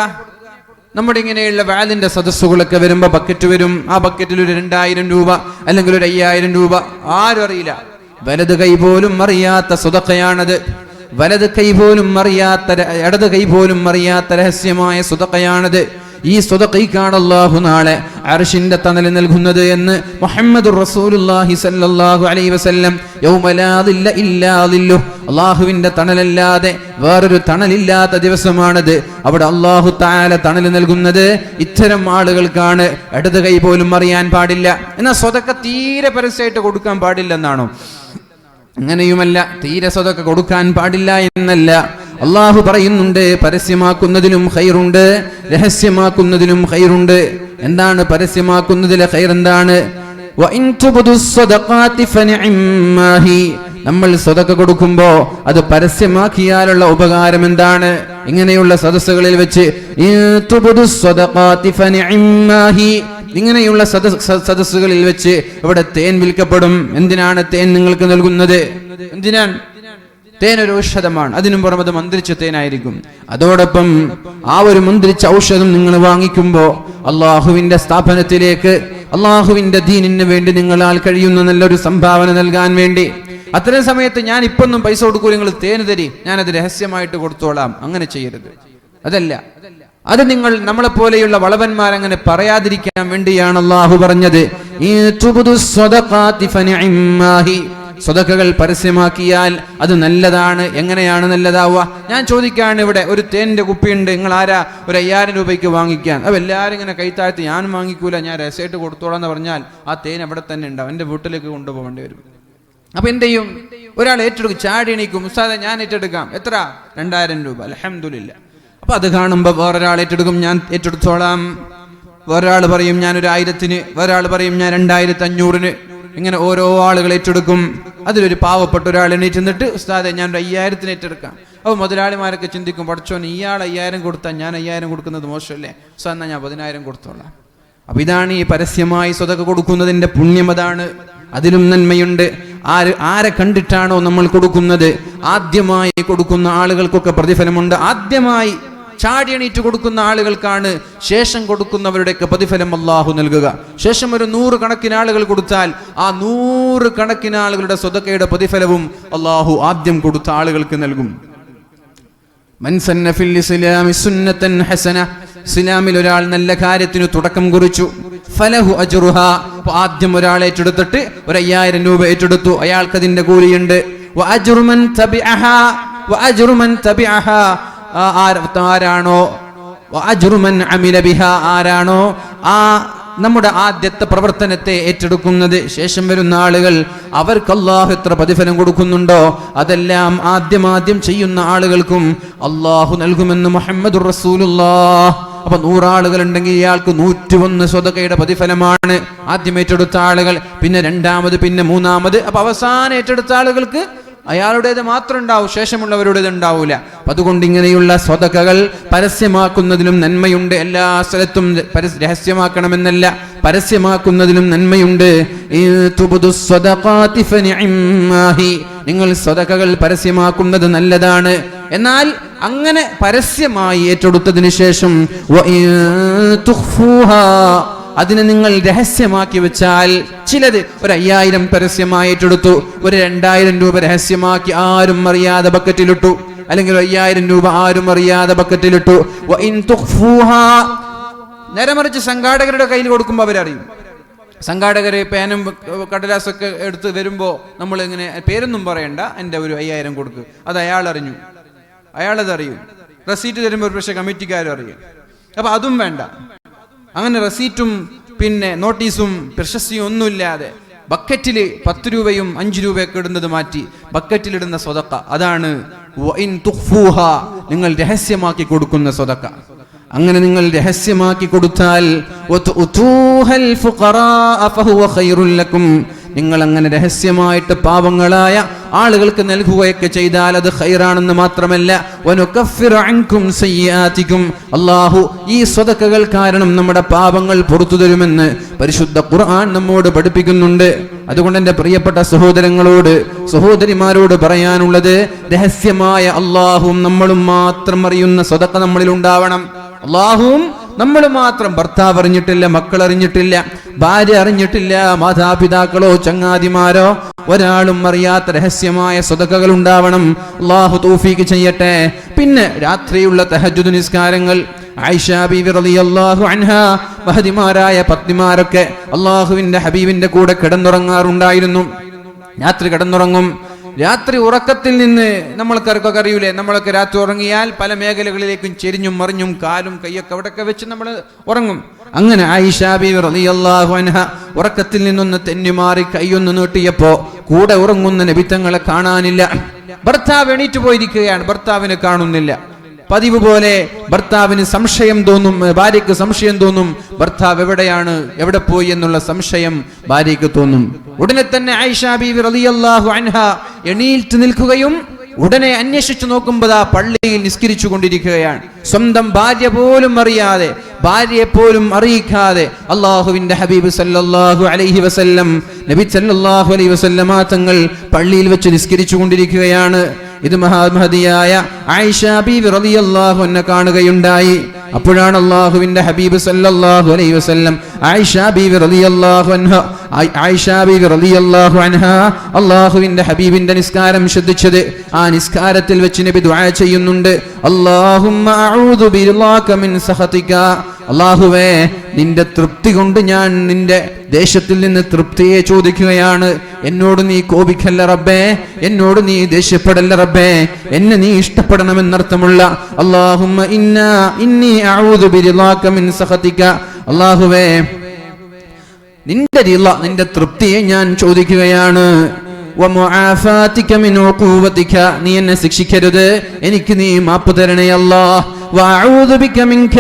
നമ്മുടെ ഇങ്ങനെയുള്ള വാലിന്റെ സദസ്സുകളൊക്കെ വരുമ്പോ ബക്കറ്റ് വരും. ആ ബക്കറ്റിൽ ഒരു 2,000 രൂപ അല്ലെങ്കിൽ ഒരു 5,000 രൂപ, ആരും അറിയില്ല. വലത് കൈ പോലും അറിയാത്ത സ്വതക്കയാണത്. വലത് കൈ പോലും അറിയാത്ത, ഇടത് കൈ പോലും അറിയാത്ത രഹസ്യമായ സ്വതക്കയാണത്. ഈ സ്വതഖയ്ക്കാണ് അല്ലാഹു നാളെ അർശിന്റെ തണൽ നൽകുന്നത് എന്ന് മുഹമ്മദുർ റസൂലുള്ളാഹി സ്വല്ലല്ലാഹു അലൈഹി വസല്ലം. യൗമ ലാ ദില്ല ഇല്ലാ ദില്ലുഹ്, അല്ലാഹുവിന്റെ തണലല്ലാതെ വേറൊരു തണലില്ലാത്ത ദിവസമാണത്. അവിടെ അല്ലാഹു തആല തണൽ നൽകുന്നത് ഇത്തരം ആളുകൾക്കാണ്. ഇടത് കൈ പോലും അറിയാൻ പാടില്ല. എന്നാൽ സ്വതക്ക തീരെ പരസ്യമായിട്ട് കൊടുക്കാൻ പാടില്ലെന്നാണോ? അങ്ങനെയുമല്ല, തീരെ സ്വതക്ക കൊടുക്കാൻ പാടില്ല എന്നല്ല. അള്ളാഹു പറയുന്നുണ്ട്, പരസ്യമാക്കുന്നതിലും ഖൈറുണ്ട്, രഹസ്യമാക്കുന്നതിലും ഖൈറുണ്ട്. എന്താണ് പരസ്യമാക്കുന്നതിലെ ഖൈർ? എന്താണ്? നമ്മൾ സ്വതക്ക കൊടുക്കുമ്പോ അത് പരസ്യമാക്കിയാലുള്ള ഉപകാരം എന്താണ്? ഇങ്ങനെയുള്ള സദസ്സുകളിൽ വെച്ച് ഇങ്ങനെയുള്ള സദസ്സുകളിൽ വെച്ച് ഇവിടെ തേൻ വിൽക്കപ്പെടും. എന്തിനാണ് തേൻ നിങ്ങൾക്ക് നൽകുന്നത്? എന്തിനാണ്? തേൻ ഒരു ഔഷധമാണ്. അതിനും പുറമെ അത് മന്ത്രിച്ച തേനായിരിക്കും. അതോടൊപ്പം ആ ഒരു മന്ത്രിച്ച ഔഷധം നിങ്ങൾ വാങ്ങിക്കുമ്പോൾ അള്ളാഹുവിന്റെ സ്ഥാപനത്തിലേക്ക്, അള്ളാഹുവിന്റെ ദീനിന് വേണ്ടി നിങ്ങളാൽ കഴിയുന്ന നല്ലൊരു സംഭാവന നൽകാൻ വേണ്ടി, അത്തരം സമയത്ത് ഞാൻ ഇപ്പൊന്നും പൈസ കൊടുക്കൂ, നിങ്ങൾ തേന് തരി, ഞാനത് രഹസ്യമായിട്ട് കൊടുത്തോളാം, അങ്ങനെ ചെയ്യരുത്. അതല്ല, അത് നിങ്ങൾ നമ്മളെപ്പോലെയുള്ള വളവന്മാരങ്ങനെ പറയാതിരിക്കാൻ വേണ്ടിയാണ് അള്ളാഹു പറഞ്ഞത്. സ്വതക്കകൾ പരസ്യമാക്കിയാൽ അത് നല്ലതാണ്. എങ്ങനെയാണ് നല്ലതാവുക? ഞാൻ ചോദിക്കാണ്, ഇവിടെ ഒരു തേനിന്റെ കുപ്പിയുണ്ട്, നിങ്ങൾ ആരാ ഒരു 5,000 രൂപയ്ക്ക് വാങ്ങിക്കാൻ? അപ്പോൾ എല്ലാവരും ഇങ്ങനെ കൈത്താഴ്ത്തി ഞാനും വാങ്ങിക്കൂല, ഞാൻ രഹസ്യമായിട്ട് കൊടുത്തോളാം എന്ന് പറഞ്ഞാൽ ആ തേൻ അവിടെ തന്നെ ഉണ്ടാവും, എൻ്റെ വീട്ടിലേക്ക് കൊണ്ടുപോകേണ്ടി വരും. അപ്പൊ എന്ത് ചെയ്യും? ഒരാൾ ഏറ്റെടുക്കും, ചാടി എണീക്കും, ഉസ്താദെ ഞാൻ ഏറ്റെടുക്കാം, എത്ര? 2000 രൂപ, അൽഹംദുലില്ലാ. അപ്പൊ അത് കാണുമ്പോ വേറൊരാൾ ഏറ്റെടുക്കും, ഞാൻ ഏറ്റെടുത്തോളാം. വേറൊരാൾ പറയും ഞാൻ 1000-ന്, വേറൊരാൾ പറയും ഞാൻ 2500-ന്. ഇങ്ങനെ ഓരോ ആളുകൾ ഏറ്റെടുക്കും. അതിലൊരു പാവപ്പെട്ട ഒരാൾ എണീറ്റ് നിന്നിട്ട് ഉസ്താദെ ഞാൻ 5000-ന് ഏറ്റെടുക്കാം. അപ്പോൾ മുതലാളിമാരൊക്കെ ചിന്തിക്കും, പഠിച്ചോൻ ഇയാൾ 5000 കൊടുത്താൽ ഞാൻ 5000 കൊടുക്കുന്നത് മോശമല്ലേ, ഉസ്താദ് എന്നാ ഞാൻ 10000 കൊടുത്തോളാം. അപ്പൊ ഇതാണ് ഈ പരസ്യമായി സ്വതക്ക കൊടുക്കുന്നതിന്റെ പുണ്യം. അതാണ്, അതിലും നന്മയുണ്ട്. ആരെ കണ്ടിട്ടാണോ നമ്മൾ കൊടുക്കുന്നത്, ആദ്യമായി കൊടുക്കുന്ന ആളുകൾക്കൊക്കെ പ്രതിഫലമുണ്ട്. ആദ്യമായി ചാടി എണീറ്റ് കൊടുക്കുന്ന ആളുകൾക്കാണ് ശേഷം കൊടുക്കുന്നവരുടെയൊക്കെ പ്രതിഫലം അള്ളാഹു നൽകുക. ശേഷം ഒരു 100 കണക്കിന് ആളുകൾ കൊടുത്താൽ ആ 100 കണക്കിന് ആളുകളുടെ സ്വതക്കയുടെ പ്രതിഫലവും അള്ളാഹു ആദ്യം കൊടുത്ത ആളുകൾക്ക് നൽകും. മൻ സന്ന ഫിൽ ഇസ്ലാമി സുന്നതൻ ഹസന, ഇസ്ലാമിൽ ഒരാൾ നല്ല കാര്യത്തിന് തുടക്കം കുറിച്ചു, ഫലഹു അജ്റുഹാ, ആദ്യം ഒരാൾ ഏറ്റെടുത്തിട്ട് 5000 രൂപ ഏറ്റെടുത്തു, അയാൾക്ക് അതിന്റെ കൂലിയുണ്ട്. വ അജ്റു മൻ തബിഅഹാ, വ അജ്റു മൻ തബിഅഹാ, ആരാണോ അജ്റു മൻ അമില ബിഹാ, ആരാണോ ആ നമ്മുടെ ആദ്യത്തെ പ്രവർത്തനത്തെ ഏറ്റെടുക്കുന്നത്, ശേഷം വരുന്ന ആളുകൾ അവർക്ക് അല്ലാഹു എത്ര പ്രതിഫലം കൊടുക്കുന്നുണ്ടോ അതെല്ലാം ആദ്യം ചെയ്യുന്ന ആളുകൾക്കും അല്ലാഹു നൽകുമെന്ന് മുഹമ്മദുർ റസൂലുള്ളാഹ്. അപ്പൊ 100 ആളുകൾ ഉണ്ടെങ്കിൽ ഇയാൾക്ക് 101 സ്വതക്കയുടെ പ്രതിഫലമാണ്. ആദ്യം ഏറ്റെടുത്ത ആളുകൾ, പിന്നെ രണ്ടാമത്, പിന്നെ മൂന്നാമത്. അപ്പൊ അവസാനം ഏറ്റെടുത്ത ആളുകൾക്ക് അയാളുടേത് മാത്രം ഉണ്ടാവും, ശേഷമുള്ളവരുടേത് ഉണ്ടാവൂല. അതുകൊണ്ട് ഇങ്ങനെയുള്ള സ്വതക്കകൾ പരസ്യമാക്കുന്നതിലും നന്മയുണ്ട്. എല്ലാ സ്ഥലത്തും രഹസ്യമാക്കണമെന്നല്ല, പരസ്യമാക്കുന്നതിലും നന്മയുണ്ട്. നിങ്ങൾ സ്വതക്കകൾ പരസ്യമാക്കുന്നത് നല്ലതാണ്. എന്നാൽ അങ്ങനെ പരസ്യമായി ഏറ്റെടുത്തതിന് ശേഷം അതിനെ നിങ്ങൾ രഹസ്യമാക്കി വെച്ചാൽ, ചിലത് 5000 പരസ്യമായി ഏറ്റെടുത്തു, 2000 രൂപ രഹസ്യമാക്കി ആരും അറിയാതെ ബക്കറ്റിലിട്ടു, അല്ലെങ്കിൽ 5000 രൂപ ആരും അറിയാതെ ബക്കറ്റിലിട്ടു. നേരെ മറിച്ച് സംഘാടകരുടെ കയ്യിൽ കൊടുക്കുമ്പോൾ അവരറിയും. സംഘാടകര് പേനും കടലാസൊക്കെ എടുത്ത് വരുമ്പോൾ നമ്മൾ ഇങ്ങനെ പേരൊന്നും പറയണ്ട, എൻ്റെ ഒരു 5000 കൊടുക്ക്, അത് അയാൾ അറിഞ്ഞു, അയാളതറിയും. റെസീറ്റ് തരുമ്പോൾ ഒരു പക്ഷേ കമ്മിറ്റിക്കാരും അറിയും. അപ്പൊ അതും വേണ്ട. അങ്ങനെ റെസീറ്റും പിന്നെ നോട്ടീസും പ്രശസ്തിയും ഒന്നുമില്ലാതെ ബക്കറ്റിൽ 10 രൂപയും 5 രൂപയൊക്കെ ഇടുന്നത് മാറ്റി ബക്കറ്റിലിടുന്ന സ്വതക്ക, അതാണ് നിങ്ങൾ രഹസ്യമാക്കി കൊടുക്കുന്ന സ്വതക്ക. അങ്ങനെ നിങ്ങൾ രഹസ്യമാക്കി കൊടുത്താൽ നിങ്ങൾ അങ്ങനെ രഹസ്യമായിട്ട് പാവങ്ങളായ ആളുകൾക്ക് നൽകുകയൊക്കെ ചെയ്താൽ അത് ഖൈറാണെന്ന് മാത്രമല്ല, അല്ലാഹു ഈ സ്വതക്കകൾ കാരണം നമ്മുടെ പാപങ്ങൾ പുറത്തു തരുമെന്ന് പരിശുദ്ധ ഖുർആൻ നമ്മോട് പഠിപ്പിക്കുന്നുണ്ട്. അതുകൊണ്ട് എൻ്റെ പ്രിയപ്പെട്ട സഹോദരങ്ങളോട്, സഹോദരിമാരോട് പറയാനുള്ളത്, രഹസ്യമായ അല്ലാഹുവും നമ്മളും മാത്രം അറിയുന്ന സ്വതക്ക നമ്മളിൽ ഉണ്ടാവണം. അല്ലാഹുവും നമ്മൾ മാത്രം, ഭർത്താവ് അറിഞ്ഞിട്ടില്ല, മക്കൾ അറിഞ്ഞിട്ടില്ല, ഭാര്യ അറിഞ്ഞിട്ടില്ല, മാതാപിതാക്കളോ ചങ്ങാതിമാരോ ഒരാളും അറിയാത്ത രഹസ്യമായ സ്വതക്കകൾ ഉണ്ടാവണം. അല്ലാഹു തൗഫീഖ് ചെയ്യട്ടെ. പിന്നെ രാത്രിയുള്ള തഹജ്ജുദ് നിസ്കാരങ്ങൾ, ആയിഷ ബീവി റളിയല്ലാഹു അൻഹാ മഹദിമാരായ പത്നിമാരൊക്കെ അല്ലാഹുവിന്റെ ഹബീബിന്റെ കൂടെ കിടന്നുറങ്ങാറുണ്ടായിരുന്നു. രാത്രി കിടന്നുറങ്ങും. രാത്രി ഉറക്കത്തിൽ നിന്ന് നമ്മൾക്കൊക്കെ അറിയൂലേ, നമ്മളൊക്കെ രാത്രി ഉറങ്ങിയാൽ പല മേഖലകളിലേക്കും ചെരിഞ്ഞും മറിഞ്ഞും കാലും കൈയൊക്കെ അവിടെയൊക്കെ വെച്ച് നമ്മൾ ഉറങ്ങും. അങ്ങനെ ആയിഷ ബീവി റളിയല്ലാഹു അൻഹ ഉറക്കത്തിൽ നിന്നൊന്ന് തെന്നിമാറി കൈയൊന്ന് നീട്ടിയപ്പോ കൂടെ ഉറങ്ങുന്ന നബി തങ്ങളെ കാണാനില്ല. ഭർത്താവ് എണീറ്റ് പോയിരിക്കുകയാണ്, ഭർത്താവിനെ കാണുന്നില്ല. പതിവ് പോലെ ഭർത്താവിന് സംശയം തോന്നും, ഭാര്യയ്ക്ക് സംശയം തോന്നും, ഭർത്താവ് എവിടെയാണ്, എവിടെ പോയി എന്നുള്ള സംശയം ഭാര്യയ്ക്ക് തോന്നും. ഉടനെ തന്നെ ആയിഷ ബീവി റളിയല്ലാഹു അൻഹ എണീറ്റ് നിൽക്കുകയും ഉടനെ അന്വേഷിച്ചു നോക്കുമ്പോൾ ആ പള്ളിയിൽ നിസ്കരിച്ചു കൊണ്ടിരിക്കുകയാണ്. സ്വന്തം ഭാര്യ പോലും അറിയാതെ, ഭാര്യയെ പോലും അറിയിക്കാതെ അല്ലാഹുവിന്റെ ഹബീബ് സല്ലല്ലാഹു അലൈഹി വസല്ലം, നബി സല്ലല്ലാഹു അലൈഹി വസല്ലമ തങ്ങൾ പള്ളിയിൽ വെച്ച് നിസ്കരിച്ചു കൊണ്ടിരിക്കുകയാണ്. ഇത് മഹാമഹദിയായ ആയിഷ ബീവി റളിയല്ലാഹു അൻഹ കാണുകയുണ്ടായി. അപ്പോഴാണ് അല്ലാഹുവിന്റെ ഹബീബ് സല്ലല്ലാഹു അലൈഹി വസല്ലം ആയിഷ ബീവി റളിയല്ലാഹു അൻഹ അല്ലാഹുവിന്റെ ഹബീബിന്റെ നിസ്കാരം ശ്രദ്ധിച്ചത്. ആ നിസ്കാരത്തിൽ വെച്ച് നബി ദുആ ചെയ്യുന്നുണ്ട്, അല്ലാഹുമ്മ അഊദു ബിറിളാക മിൻ സഖതിക, അല്ലാഹുവേ നിന്റെ തൃപ്തി കൊണ്ട് ഞാൻ നിന്റെ ദേശത്തിൽ നിന്ന് തൃപ്തിയെ ചോദിക്കുകയാണ്. എന്നോട് നീ കോപിക്കല്ല റബ്ബേ, എന്നോട് നീ ദേഷ്യപ്പെടല്ല റബ്ബേ, എന്നെ നീ ഇഷ്ടപ്പെടണമെന്നർത്ഥമുള്ള അല്ലാഹുമ്മ ഇന്നി അഊദു ബിറിളാക മിൻ സഖതിക, അല്ലാഹുവേ നിന്റെ റിള, നിന്റെ തൃപ്തിയെ ഞാൻ ചോദിക്കുകയാണ്. വമുആഫാതിക മിൻ ഉഖൂവതിക, നീ എന്നെ ശിക്ഷിക്കരുത്, എനിക്ക് നീ മാപ്പ് തരണേ അല്ലാഹ്. വഅഊദു ബിക മിൻക,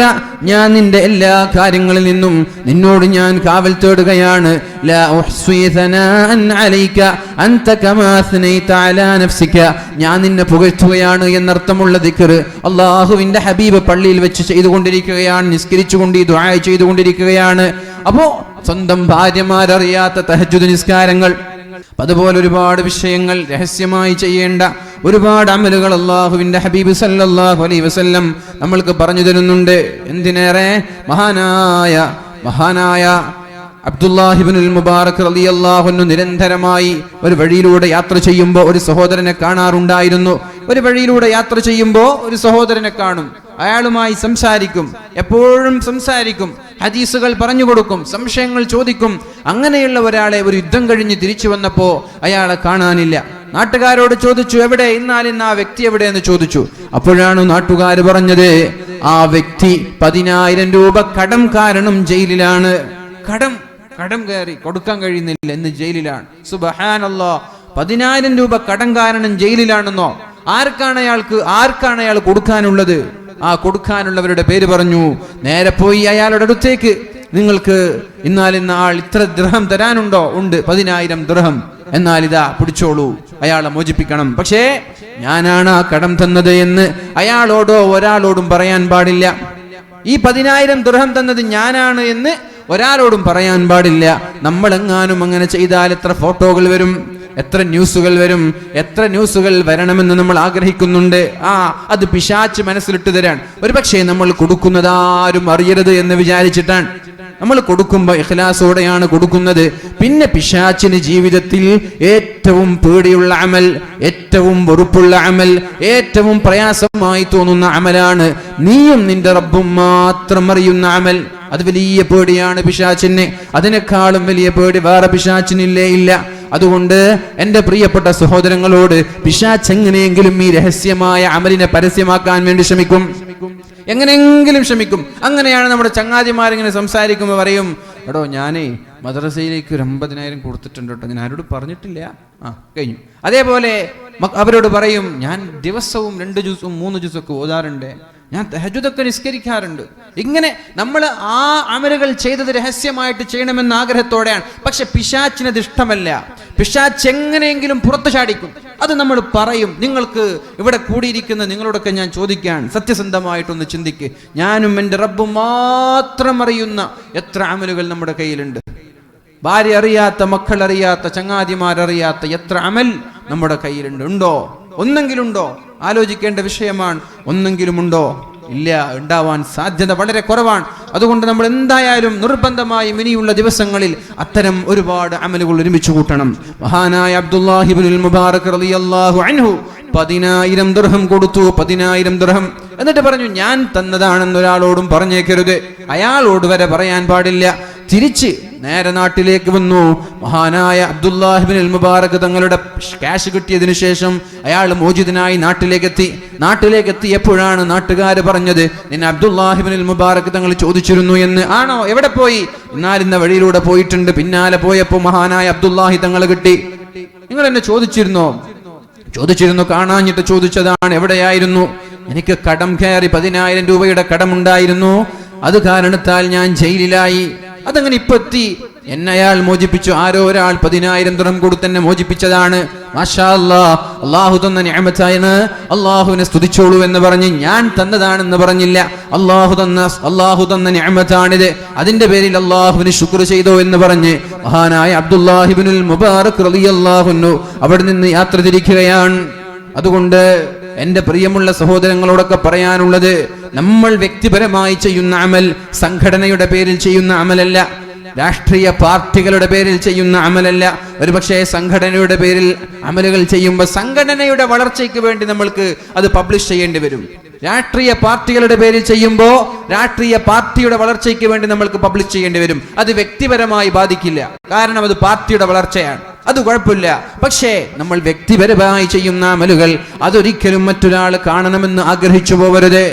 ഞാൻ നിന്റെ എല്ലാ കാര്യങ്ങളിൽ നിന്നും നിന്നോട് ഞാൻ കാവൽ തേടുകയാണ്. ലാ ഉഹ്സി സനാഅൻ അലൈക അൻത കമാ അസ്നൈത അലാ നഫ്സിക, ഞാൻ നിന്നെ പുകഴ്ത്തുകയാണ് എന്നർത്ഥമുള്ള ദിക്ർ അല്ലാഹുവിന്റെ ഹബീബ് പള്ളിയിൽ വെച്ച് ചെയ്തുകൊണ്ടിരിക്കുകയാണ്, നിസ്കരിച്ചുകൊണ്ട് ഈ ദുആ ചെയ്തുകൊണ്ടിരിക്കുകയാണ്. അപ്പോ സ്വന്തം ഭാര്യമാരറിയാത്ത തഹജ്ജുദ് നിസ്കാരങ്ങൾ, അതുപോലെ ഒരുപാട് വിഷയങ്ങൾ രഹസ്യമായി ചെയ്യേണ്ട ഒരുപാട് അമലുകൾ അല്ലാഹുവിന്റെ ഹബീബ് സല്ലല്ലാഹു അലൈഹി വസല്ലം നമ്മൾക്ക് പറഞ്ഞു തരുന്നുണ്ട്. എന്തിനേറെ മഹാനായ അബ്ദുല്ലാഹി ഇബ്നുൽ മുബാറക് റളിയല്ലാഹു അൻഹു നിരന്തരമായി ഒരു വഴിയിലൂടെ യാത്ര ചെയ്യുമ്പോൾ ഒരു സഹോദരനെ കാണാറുണ്ടായിരുന്നു. ഒരു വഴിയിലൂടെ യാത്ര ചെയ്യുമ്പോൾ ഒരു സഹോദരനെ കാണും, അയാളുമായി സംസാരിക്കും, എപ്പോഴും സംസാരിക്കും, ഹദീസുകൾ പറഞ്ഞു കൊടുക്കും, സംശയങ്ങൾ ചോദിക്കും. അങ്ങനെയുള്ള ഒരാളെ ഒരു യുദ്ധം കഴിഞ്ഞ് തിരിച്ചു വന്നപ്പോ അയാളെ കാണാനില്ല. നാട്ടുകാരോട് ചോദിച്ചു, എവിടെ ഇന്നാലിന്ന് ആ വ്യക്തി എവിടെ എന്ന് ചോദിച്ചു. അപ്പോഴാണ് നാട്ടുകാർ പറഞ്ഞത്, ആ വ്യക്തി 10,000 രൂപ കടം കാരണം ജയിലിലാണ്. കടം കയറി കൊടുക്കാൻ കഴിയുന്നില്ല, എന്ന് ജയിലിലാണ്. സുബ്ഹാനല്ലാഹ്, 10,000 രൂപ കടം കാരണം ജയിലിലാണെന്നോ? ആർക്കാണ് അയാൾ കൊടുക്കാനുള്ളത്? ആ കൊടുക്കാനുള്ളവരുടെ പേര് പറഞ്ഞു. നേരെ പോയി അയാളുടെ അടുത്തേക്ക്, നിങ്ങൾക്ക് ഇന്നാലിന്ന ആൾ ഇത്ര ദിർഹം തരാനുണ്ടോ? ഉണ്ട്, 10,000 ദിർഹം. എന്നാൽ ഇതാ പിടിച്ചോളൂ, അയാളെ മോചിപ്പിക്കണം. പക്ഷേ ഞാനാണ് ആ കടം തന്നത് എന്ന് അയാളോടോ ഒരാളോടും പറയാൻ പാടില്ല. ഈ 10,000 ദിർഹം തന്നത് ഞാനാണ് എന്ന് ഒരാളോടും പറയാൻ പാടില്ല. നമ്മളെങ്ങാനും അങ്ങനെ ചെയ്താൽ എത്ര ഫോട്ടോകൾ വരും, എത്ര ന്യൂസുകൾ വരും, എത്ര ന്യൂസുകൾ വരണമെന്ന് നമ്മൾ ആഗ്രഹിക്കുന്നുണ്ട്. അത് പിശാച് മനസ്സിലിട്ട് തരാൻ. ഒരു പക്ഷേ നമ്മൾ കൊടുക്കുന്നത് ആരും അറിയരുത് എന്ന് വിചാരിച്ചിട്ടാണ്. നമ്മൾ കൊടുക്കുമ്പോൾ ഇഖ്ലാസോടെയാണ് കൊടുക്കുന്നത്. പിന്നെ പിശാചിന് ജീവിതത്തിൽ ഏറ്റവും പേടിയുള്ള അമൽ, ഏറ്റവും വെറുപ്പുള്ള അമൽ, ഏറ്റവും പ്രയാസമായി തോന്നുന്ന അമലാണ് നീയും നിന്റെ റബ്ബും മാത്രം അറിയുന്ന അമൽ. അത് വലിയ പേടിയാണ് പിശാചിന്. അതിനേക്കാളും വലിയ പേടി വേറെ പിശാചിനില്ലേ ഇല്ല. അതുകൊണ്ട് എൻ്റെ പ്രിയപ്പെട്ട സഹോദരങ്ങളോട്, പിശാച് എങ്ങനെയെങ്കിലും ഈ രഹസ്യമായ അമലിനെ പരസ്യമാക്കാൻ വേണ്ടി ശ്രമിക്കും, എങ്ങനെയെങ്കിലും ശ്രമിക്കും. അങ്ങനെയാണ് നമ്മുടെ ചങ്ങാതിമാരിങ്ങനെ സംസാരിക്കുമ്പോൾ പറയും, എടോ ഞാനേ മദ്രസയിലേക്ക് ഒരു 50,000 കൊടുത്തിട്ടുണ്ട് കേട്ടോ, ഞാൻ ആരോട് പറഞ്ഞിട്ടില്ല. കഴിഞ്ഞു. അതേപോലെ അവരോട് പറയും, ഞാൻ ദിവസവും 2 ജ്യൂസും 3 ജ്യൂസൊക്കെ ഓതാറുണ്ട്, ഞാൻ തഹജ്ജുദൊക്കെ നിസ്കരിക്കാറുണ്ട്. ഇങ്ങനെ നമ്മൾ ആ അമലുകൾ ചെയ്തത് രഹസ്യമായിട്ട് ചെയ്യണമെന്ന ആഗ്രഹത്തോടെയാണ്. പക്ഷെ പിശാച്ചിനത് ഇഷ്ടമല്ല. പിശാച്ച് എങ്ങനെയെങ്കിലും പുറത്തു ചാടിക്കും. അത് നമ്മൾ പറയും. നിങ്ങൾക്ക് ഇവിടെ കൂടിയിരിക്കുന്ന നിങ്ങളോടൊക്കെ ഞാൻ ചോദിക്കാൻ, സത്യസന്ധമായിട്ടൊന്ന് ചിന്തിക്ക്. ഞാനും എൻ്റെ റബ്ബും മാത്രം അറിയുന്ന എത്ര അമലുകൾ നമ്മുടെ കയ്യിലുണ്ട്. ഭാര്യ അറിയാത്ത, മക്കൾ അറിയാത്ത, ചങ്ങാതിമാരറിയാത്ത എത്ര അമൽ നമ്മുടെ കയ്യിലുണ്ട്. ഉണ്ടോ? ഒന്നെങ്കിലുണ്ടോ? ആലോചിക്കേണ്ട വിഷയമാണ്. ഒന്നെങ്കിലും ഉണ്ടോ? ഇല്ല, ഉണ്ടാവാൻ സാധ്യത വളരെ കുറവാണ്. അതുകൊണ്ട് നമ്മൾ എന്തായാലും നിർബന്ധമായും ഇനിയുള്ള ദിവസങ്ങളിൽ അത്തരം ഒരുപാട് അമലുകൾ ഒരുമിച്ച് കൂട്ടണം. മഹാനായ അബ്ദുല്ലാഹി ഇബ്നുൽ മുബാറക് റളിയല്ലാഹു അൻഹു 10,000 ദിർഹം കൊടുത്തു. 10,000 ദിർഹം. എന്നിട്ട് പറഞ്ഞു, ഞാൻ തന്നതാണെന്ന് ഒരാളോടും പറഞ്ഞേക്കരുത്. അയാളോട് വരെ പറയാൻ പാടില്ല. തിരിച്ച് നേരെ നാട്ടിലേക്ക് വന്നു. മഹാനായ അബ്ദുല്ലാഹി ഇബ്നുൽ മുബാറക് തങ്ങളുടെ ക്യാഷ് കിട്ടിയതിനു ശേഷം അയാൾ മോചിതനായി നാട്ടിലേക്ക് എത്തിയപ്പോഴാണ് നാട്ടുകാർ പറഞ്ഞത്, നിന്നെ അബ്ദുല്ലാഹി ഇബ്നുൽ മുബാറക് തങ്ങൾ ചോദിച്ചിരുന്നു എന്ന്. ആണോ? എവിടെ പോയി? ഇന്ന വഴിയിലൂടെ പോയിട്ടുണ്ട്. പിന്നാലെ പോയപ്പോ മഹാനായ അബ്ദുല്ലാഹി തങ്ങൾ കിട്ടി. നിങ്ങൾ എന്നെ ചോദിച്ചിരുന്നു. കാണാഞ്ഞിട്ട് ചോദിച്ചതാണ്. എവിടെയായിരുന്നു? എനിക്ക് കടം കയറി 10,000 രൂപയുടെ കടമുണ്ടായിരുന്നു. അത് കാരണത്താൽ ഞാൻ ജയിലിലായി. അതങ്ങനെ ഇപ്പൊ എത്തി. എന്നെ അയാൾ മോചിപ്പിച്ചു. ആരോ ഒരാൾ 10,000 ദിർഹം കൊടുത്ത് എന്നെ മോചിപ്പിച്ചതാണ്. മാഷാ അല്ലാഹ്, അള്ളാഹു തന്ന നിഅമത്താണ്, അള്ളാഹുവിനെ സ്തുതിച്ചോളൂ എന്ന് പറഞ്ഞ് ഞാൻ തന്നതാണെന്ന് പറഞ്ഞില്ല. അള്ളാഹു തന്ന നിഅമത്താണിത്, അതിന്റെ പേരിൽ അള്ളാഹുവിന് ശുക്ർ ചെയ്തോ എന്ന് പറഞ്ഞ് മഹാനായ അബ്ദുല്ലാഹി ഇബ്നുൽ മുബാറക് റളിയല്ലാഹു അൻഹു അവിടെ നിന്ന് യാത്ര തിരിക്കുകയാണ്. അതുകൊണ്ട് എന്റെ പ്രിയമുള്ള സഹോദരങ്ങളോടൊക്കെ പറയാനുള്ളത്, നമ്മൾ വ്യക്തിപരമായി ചെയ്യുന്ന അമൽ സംഘടനയുടെ പേരിൽ ചെയ്യുന്ന അമലല്ല, രാഷ്ട്രീയ പാർട്ടികളുടെ പേരിൽ ചെയ്യുന്ന അമലല്ല. ഒരുപക്ഷെ സംഘടനയുടെ പേരിൽ അമലുകൾ ചെയ്യുമ്പോൾ സംഘടനയുടെ വളർച്ചയ്ക്ക് വേണ്ടി നമ്മൾക്ക് അത് പബ്ലിഷ് ചെയ്യേണ്ടി വരും. രാഷ്ട്രീയ പാർട്ടികളുടെ പേരിൽ ചെയ്യുമ്പോൾ രാഷ്ട്രീയ പാർട്ടിയുടെ വളർച്ചയ്ക്ക് വേണ്ടി നമ്മൾക്ക് പബ്ലിഷ് ചെയ്യേണ്ടി വരും. അത് വ്യക്തിപരമായി ബാധിക്കില്ല, കാരണം അത് പാർട്ടിയുടെ വളർച്ചയാണ്, അത് കുഴപ്പമില്ല. പക്ഷേ നമ്മൾ വ്യക്തിപരമായി ചെയ്യുന്ന അമലുകൾ അതൊരിക്കലും മറ്റൊരാൾ കാണണമെന്ന് ആഗ്രഹിച്ചു പോവരുത്.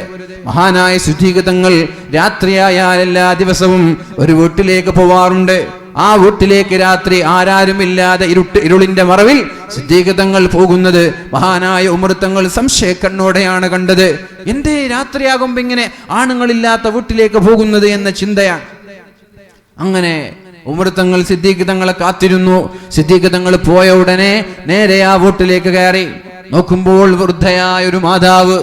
മഹാനായ സുധീകതങ്ങൾ രാത്രിയായാൽ എല്ലാ ദിവസവും ഒരു വീട്ടിലേക്ക് പോവാറുണ്ട്. ആ വീട്ടിലേക്ക് രാത്രി ആരാരുമില്ലാതെ ഇരുളിന്റെ മറവിൽ സിദ്ദീഖ് തങ്ങൾ പോകുന്നത് മഹാനായ ഉമർ തങ്ങൾ സംശയക്കണ്ണോടെയാണ് കണ്ടത്. എന്തേ രാത്രിയാകുമ്പോ ഇങ്ങനെ ആണുങ്ങളില്ലാത്ത വീട്ടിലേക്ക് പോകുന്നത് എന്ന ചിന്തയാണ്. അങ്ങനെ ഉമർ തങ്ങൾ സിദ്ദീഖ് തങ്ങളെ കാത്തിരുന്നു. സിദ്ദീഖ് തങ്ങൾ പോയ ഉടനെ നേരെ ആ വീട്ടിലേക്ക് കയറി. നോക്കുമ്പോൾ വൃദ്ധയായ ഒരു മാതാവ്,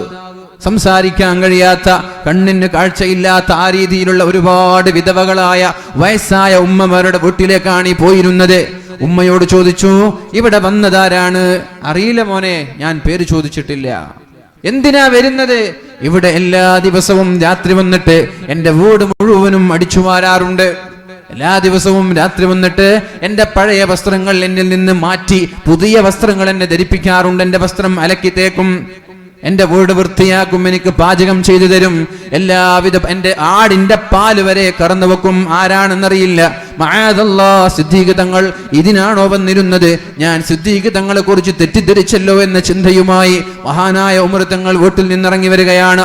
സംസാരിക്കാൻ കഴിയാത്ത, കണ്ണിന് കാഴ്ചയില്ലാത്ത ആ രീതിയിലുള്ള ഒരുപാട് വിധവകളായ വയസ്സായ ഉമ്മമാരുടെ വീട്ടിലേക്കാണ് ഈ പോയിരുന്നത്. ഉമ്മയോട് ചോദിച്ചു, ഇവിടെ വന്നതാരാണ്? അറിയില്ല മോനെ, ഞാൻ പേര് ചോദിച്ചിട്ടില്ല. എന്തിനാ വരുന്നത്? ഇവിടെ എല്ലാ ദിവസവും രാത്രി വന്നിട്ട് എന്റെ വീട് മുഴുവനും അടിച്ചു വാരാറുണ്ട്. എല്ലാ ദിവസവും രാത്രി വന്നിട്ട് എന്റെ പഴയ വസ്ത്രങ്ങൾ എന്നിൽ നിന്ന് മാറ്റി പുതിയ വസ്ത്രങ്ങൾ എന്നെ ധരിപ്പിക്കാറുണ്ട്. എന്റെ വസ്ത്രം അലക്കി തേക്കും, എന്റെ വീട് വൃത്തിയാക്കും, എനിക്ക് പാചകം ചെയ്തു തരും, എല്ലാവിധ എന്റെ ആടിന്റെ പാല് വരെ കറന്നു വെക്കും. ആരാണെന്നറിയില്ല. മഅദല്ലാഹ്, സിദ്ദീഖ് തങ്ങൾ ഇതിനാണോ വന്നിരുന്നത്? ഞാൻ സിദ്ദീഖ് തങ്ങളെ കുറിച്ച് തെറ്റിദ്ധരിച്ചല്ലോ എന്ന ചിന്തയുമായി മഹാനായ ഉമർ തങ്ങൾ വീട്ടിൽ നിന്നിറങ്ങി വരികയാണ്.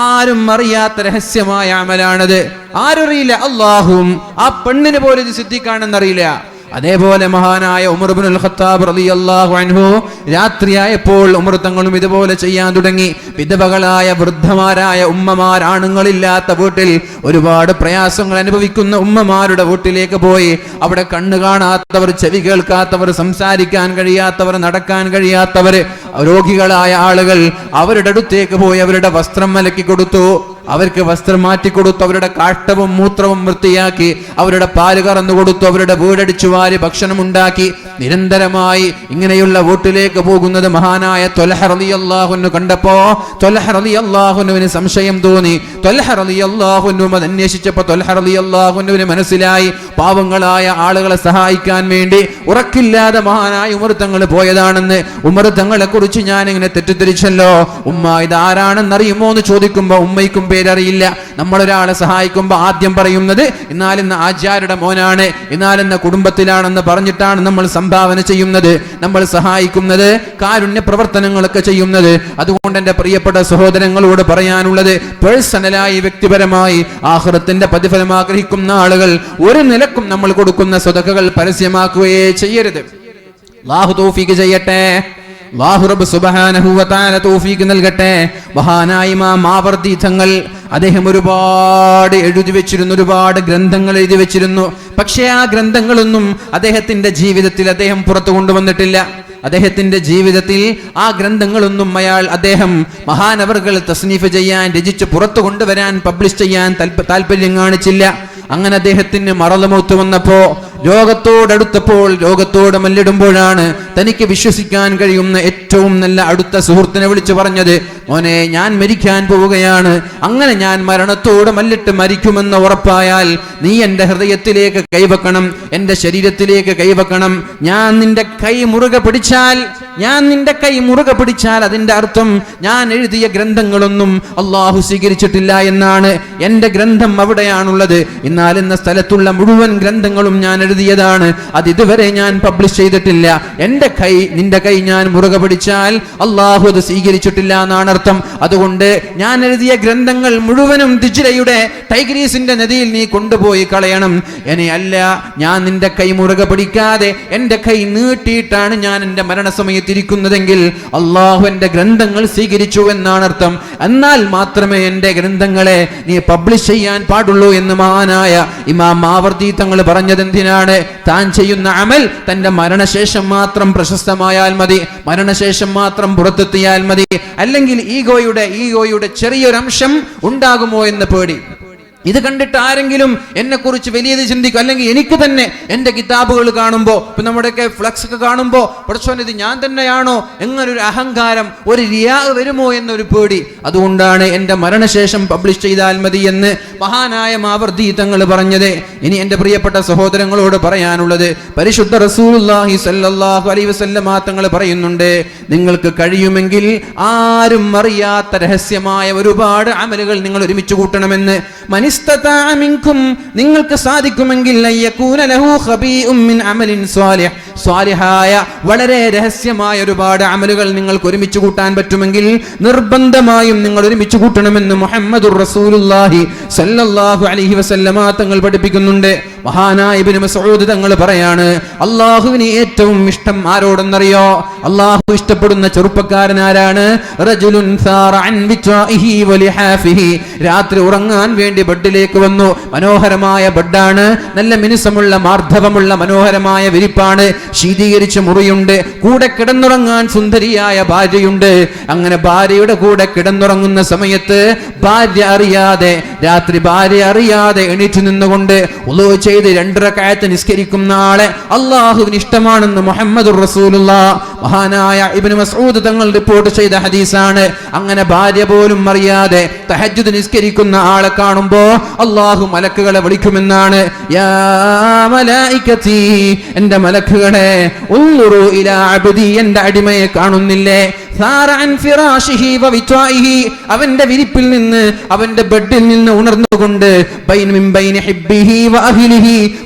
ആരും അറിയാത്ത രഹസ്യമായ അമലാണത്. ആരറിയില്ല? അല്ലാഹുവും ആ പെണ്ണിന് പോലും ഇത് സിദ്ദീഖാണെന്നറിയില്ല. അതേപോലെ മഹാനായ ഉമർ ഇബ്നുൽ ഖത്താബ് റളിയല്ലാഹു അൻഹു രാത്രിയായപ്പോൾ ഉമർ തങ്ങളും ഇതുപോലെ ചെയ്യാൻ തുടങ്ങി. വിധവകളായ വൃദ്ധമാരായ ഉമ്മമാർ, ആണുങ്ങളില്ലാത്ത വീട്ടിൽ ഒരുപാട് പ്രയാസങ്ങൾ അനുഭവിക്കുന്ന ഉമ്മമാരുടെ വീട്ടിലേക്ക് പോയി. അവിടെ കണ്ണ് കാണാത്തവർ, ചെവി കേൾക്കാത്തവർ, സംസാരിക്കാൻ കഴിയാത്തവർ, നടക്കാൻ കഴിയാത്തവർ, രോഗികളായ ആളുകൾ, അവരുടെ അടുത്തേക്ക് പോയി അവരുടെ വസ്ത്രം അലക്കി കൊടുത്തു, അവർക്ക് വസ്ത്രം മാറ്റിക്കൊടുത്തു, അവരുടെ കാഷ്ടവും മൂത്രവും വൃത്തിയാക്കി, അവരുടെ പാല് കറന്നു കൊടുത്തു, അവരുടെ വീടടിച്ചു വാരി ഭക്ഷണം ഉണ്ടാക്കി. നിരന്തരമായി ഇങ്ങനെയുള്ള വീട്ടിലേക്ക് പോകുന്നത് മഹാനായ ത്വൽഹ റളിയല്ലാഹു അൻഹു കണ്ടപ്പോ ത്വൽഹ റളിയല്ലാഹു അൻഹുവിന് സംശയം തോന്നി. ത്വൽഹ റളിയല്ലാഹു അൻഹു അത് അന്വേഷിച്ചപ്പോൾ ത്വൽഹ റളിയല്ലാഹു അൻഹുവിന് മനസ്സിലായി, പാവങ്ങളായ ആളുകളെ സഹായിക്കാൻ വേണ്ടി ഉറക്കില്ലാതെ മഹാനായ ഉമർ തങ്ങൾ പോയതാണെന്ന്. ഉമർ തങ്ങളെ കുറിച്ച് ഞാൻ ഇങ്ങനെ തെറ്റിദ്ധരിച്ചല്ലോ. ഉമ്മ, ഇത് ആരാണെന്നറിയുമോ എന്ന് ചോദിക്കുമ്പോ ഉമ്മയ്ക്കും പേരറിയില്ല. നമ്മളൊരാളെ സഹായിക്കുമ്പോൾ ആദ്യം പറയുന്നത് ഇന്നാലിന്ന ആചാര്യയുടെ മോനാണ്, ഇന്നാലിന്ന കുടുംബത്തിലാണെന്ന് പറഞ്ഞിട്ടാണ് നമ്മൾ സംഭാവന ചെയ്യുന്നത്, നമ്മൾ സഹായിക്കുന്നത്, കാരുണ്യ പ്രവർത്തനങ്ങളൊക്കെ ചെയ്യുന്നത്. അതുകൊണ്ട് എന്റെ പ്രിയപ്പെട്ട സഹോദരങ്ങളോട് പറയാനുള്ളത്, പേഴ്സണലായി, വ്യക്തിപരമായി ആഖിറത്തിന്റെ പ്രതിഫലം ആഗ്രഹിക്കുന്ന ആളുകൾ ഒരു നിലക്കും നമ്മൾ കൊടുക്കുന്ന സ്വതക്കകൾ പരസ്യമാക്കുകയേ ചെയ്യരുത്. അല്ലാഹു തൗഫീഖ് ചെയ്യട്ടെ. അല്ലാഹു റബ്ബ് സുബ്ഹാനഹു വ തആല തൗഫീഖ് നൽകട്ടെ. മഹാനായ ഇമാം മാവർദി തങ്ങൾ അദ്ദേഹം ഒരുപാട് എഴുതി വെച്ചിരുന്നു, ഒരുപാട് ഗ്രന്ഥങ്ങൾ എഴുതി വെച്ചിരുന്നു. പക്ഷേ ആ ഗ്രന്ഥങ്ങളൊന്നും അദ്ദേഹത്തിന്റെ ജീവിതത്തിൽ അദ്ദേഹം പുറത്തു കൊണ്ടുവന്നിട്ടില്ല. അദ്ദേഹത്തിന്റെ ജീവിതത്തിൽ ആ ഗ്രന്ഥങ്ങളൊന്നും അദ്ദേഹം മഹാനവറുകൾ തസ്നീഫ് ചെയ്യാൻ, രചിച്ച് പുറത്തു കൊണ്ടുവരാൻ, പബ്ലിഷ് ചെയ്യാൻ താല്പര്യം കാണിച്ചില്ല. അങ്ങനെ അദ്ദേഹത്തിന് മറലമൗത്ത് വന്നപ്പോ, ലോകത്തോടടുത്തപ്പോൾ, ലോകത്തോട് മല്ലിടുമ്പോഴാണ് തനിക്ക് വിശ്വസിക്കാൻ കഴിയുന്ന ഏറ്റവും നല്ല അടുത്ത സുഹൃത്തിനെ വിളിച്ചു പറഞ്ഞത്, മോനെ, ഞാൻ മരിക്കാൻ പോവുകയാണ്. അങ്ങനെ ഞാൻ മരണത്തോട് മല്ലിട്ട് മരിക്കുമെന്ന് ഉറപ്പായാൽ നീ എന്റെ ഹൃദയത്തിലേക്ക് കൈവെക്കണം, എന്റെ ശരീരത്തിലേക്ക് കൈവെക്കണം. ഞാൻ നിന്റെ കൈ മുറുകെ പിടിച്ചാൽ അതിന്റെ അർത്ഥം ഞാൻ എഴുതിയ ഗ്രന്ഥങ്ങളൊന്നും അള്ളാഹു സ്വീകരിച്ചിട്ടില്ല എന്നാണ്. എന്റെ ഗ്രന്ഥം അവിടെയാണുള്ളത്. എന്നാൽ ഇന്ന സ്ഥലത്തുള്ള മുഴുവൻ ഗ്രന്ഥങ്ങളും ഞാൻ എഴുതിയതാണ്. അത് ഇതുവരെ ഞാൻ പബ്ലിഷ് ചെയ്തിട്ടില്ല. നിന്റെ കൈ ഞാൻ മുറുകെ പിടിച്ചാൽ അള്ളാഹു അത് സ്വീകരിച്ചിട്ടില്ല എന്നാണ് അർത്ഥം. അതുകൊണ്ട് ഞാൻ എഴുതിയ ഗ്രന്ഥങ്ങൾ മുഴുവനും ദിജ്ലയുടെ ടൈഗ്രീസിന്റെ നദിയിൽ നീ കൊണ്ടുപോയി കളയണം. അല്ല, ഞാൻ നിന്റെ കൈ മുറുകെ പിടിക്കാതെ എന്റെ കൈ നീട്ടിയിട്ടാണ് ഞാൻ എന്റെ മരണസമയത്തിരിക്കുന്നതെങ്കിൽ അള്ളാഹു എന്റെ ഗ്രന്ഥങ്ങൾ സ്വീകരിച്ചു എന്നാണ് അർത്ഥം. എന്നാൽ മാത്രമേ എന്റെ ഗ്രന്ഥങ്ങളെ നീ പബ്ലിഷ് ചെയ്യാൻ പാടുള്ളൂ എന്ന് മഹാനായ ഇമാം മാവർദി തങ്ങൾ പറഞ്ഞത് എന്തിനാണ്? താൻ ചെയ്യുന്ന അമൽ തന്റെ മരണശേഷം മാത്രം പ്രശസ്തമായാൽ മതി, മരണശേഷം മാത്രം പുറത്തെത്തിയാൽ മതി. അല്ലെങ്കിൽ ഈഗോയുടെ ചെറിയൊരംശം ഉണ്ടാകുമോ എന്ന് പേടി. ഇത് കണ്ടിട്ട് ആരെങ്കിലും എന്നെ കുറിച്ച് വലിയത് ചിന്തിക്കും. അല്ലെങ്കിൽ എനിക്ക് തന്നെ എന്റെ കിതാബുകൾ കാണുമ്പോൾ, ഇപ്പൊ നമ്മുടെയൊക്കെ ഫ്ലക്സ് ഒക്കെ കാണുമ്പോൾ, പഠിച്ചോനെ ഇത് ഞാൻ തന്നെയാണോ എങ്ങനൊരു അഹങ്കാരം, ഒരു റിയാ വരുമോ എന്നൊരു പേടി. അതുകൊണ്ടാണ് എന്റെ മരണശേഷം പബ്ലിഷ് ചെയ്താൽ മതി എന്ന് മഹാനായ മാവർദി തങ്ങൾ പറഞ്ഞത്. ഇനി എന്റെ പ്രിയപ്പെട്ട സഹോദരങ്ങളോട് പറയാനുള്ളത്, പരിശുദ്ധ റസൂലുള്ളാഹി സ്വല്ലല്ലാഹു അലൈഹി വസല്ലം തങ്ങൾ പറയുന്നുണ്ട്, നിങ്ങൾക്ക് കഴിയുമെങ്കിൽ ആരും അറിയാത്ത രഹസ്യമായ ഒരുപാട് അമലുകൾ നിങ്ങൾ ഒരുമിച്ച് കൂട്ടണമെന്ന്. നിങ്ങൾക്ക് സാധിക്കുമെങ്കിൽ സ്വാലിഹായ വളരെ രഹസ്യമായ ഒരുപാട് അമലുകൾ നിങ്ങൾക്ക് ഒരുമിച്ച് കൂട്ടാൻ പറ്റുമെങ്കിൽ നിർബന്ധമായും നിങ്ങൾ ഒരുമിച്ച് കൂട്ടണമെന്ന് മുഹമ്മദുർ റസൂലുള്ളാഹി സ്വല്ലല്ലാഹു അലൈഹി വസല്ലമ തങ്ങൾ പഠിപ്പിക്കുന്നുണ്ട്. മഹാനായ ഇബ്നു മസ്ഊദ് തങ്ങൾ പറയാണ്, അല്ലാഹുവിന് ഏറ്റവും ഇഷ്ടം ആരോടെന്നറിയോ? അല്ലാഹു ഇഷ്ടപ്പെടുന്ന ചെറുപ്പക്കാരൻ ആരാണ്? റജുലുൻ സാറ അൻ വിത്വാഇഹി വലിഹാഫിഹി. രാത്രി ഉറങ്ങാൻ വേണ്ടി ബെഡിലേക്ക് വന്നു. മനോഹരമായ ബെഡാണ്, നല്ല മിനുസമുള്ള മാർദ്ധവമുള്ള മനോഹരമായ വിരിപ്പാണ്, ശീതീകരിച്ച മുറിയുണ്ട്, കൂടെ കിടന്നുറങ്ങാൻ സുന്ദരിയായ ഭാര്യയുണ്ട്. അങ്ങനെ ഭാര്യയുടെ കൂടെ കിടന്നുറങ്ങുന്ന സമയത്ത് ഭാര്യ അറിയാതെ, രാത്രി ഭാര്യ അറിയാതെ എണീറ്റ് നിന്നുകൊണ്ട് വുളൂ ചെയ്ത് 2 റക്അത്ത് നിസ്കരിക്കുന്ന ആളെ അല്ലാഹുവിന് ഇഷ്ടമാണെന്ന് മുഹമ്മദുർ റസൂലുള്ളാഹ് മഹാനായ ഇബ്നു മസ്ഊദ് തങ്ങൾ റിപ്പോർട്ട് ചെയ്ത ഹദീസാണ്. അങ്ങനെ ഭാര്യ പോലും അറിയാതെ തഹജ്ജുദ് നിസ്കരിക്കുന്ന ആളെ കാണുമ്പോ അല്ലാഹു മലക്കുകളെ വിളിക്കുമെന്നാണ്. യാ മലായികതി, എന്റെ മലക്കുകളെ, ഉൻദുറു ഇലാ അബ്ദി, എന്റെ അടിമയെ കാണുന്നില്ലേ? അവന്റെ വിരിപ്പിൽ നിന്ന്, അവന്റെ ബെഡിൽ നിന്ന് ഉണർന്നുകൊണ്ട്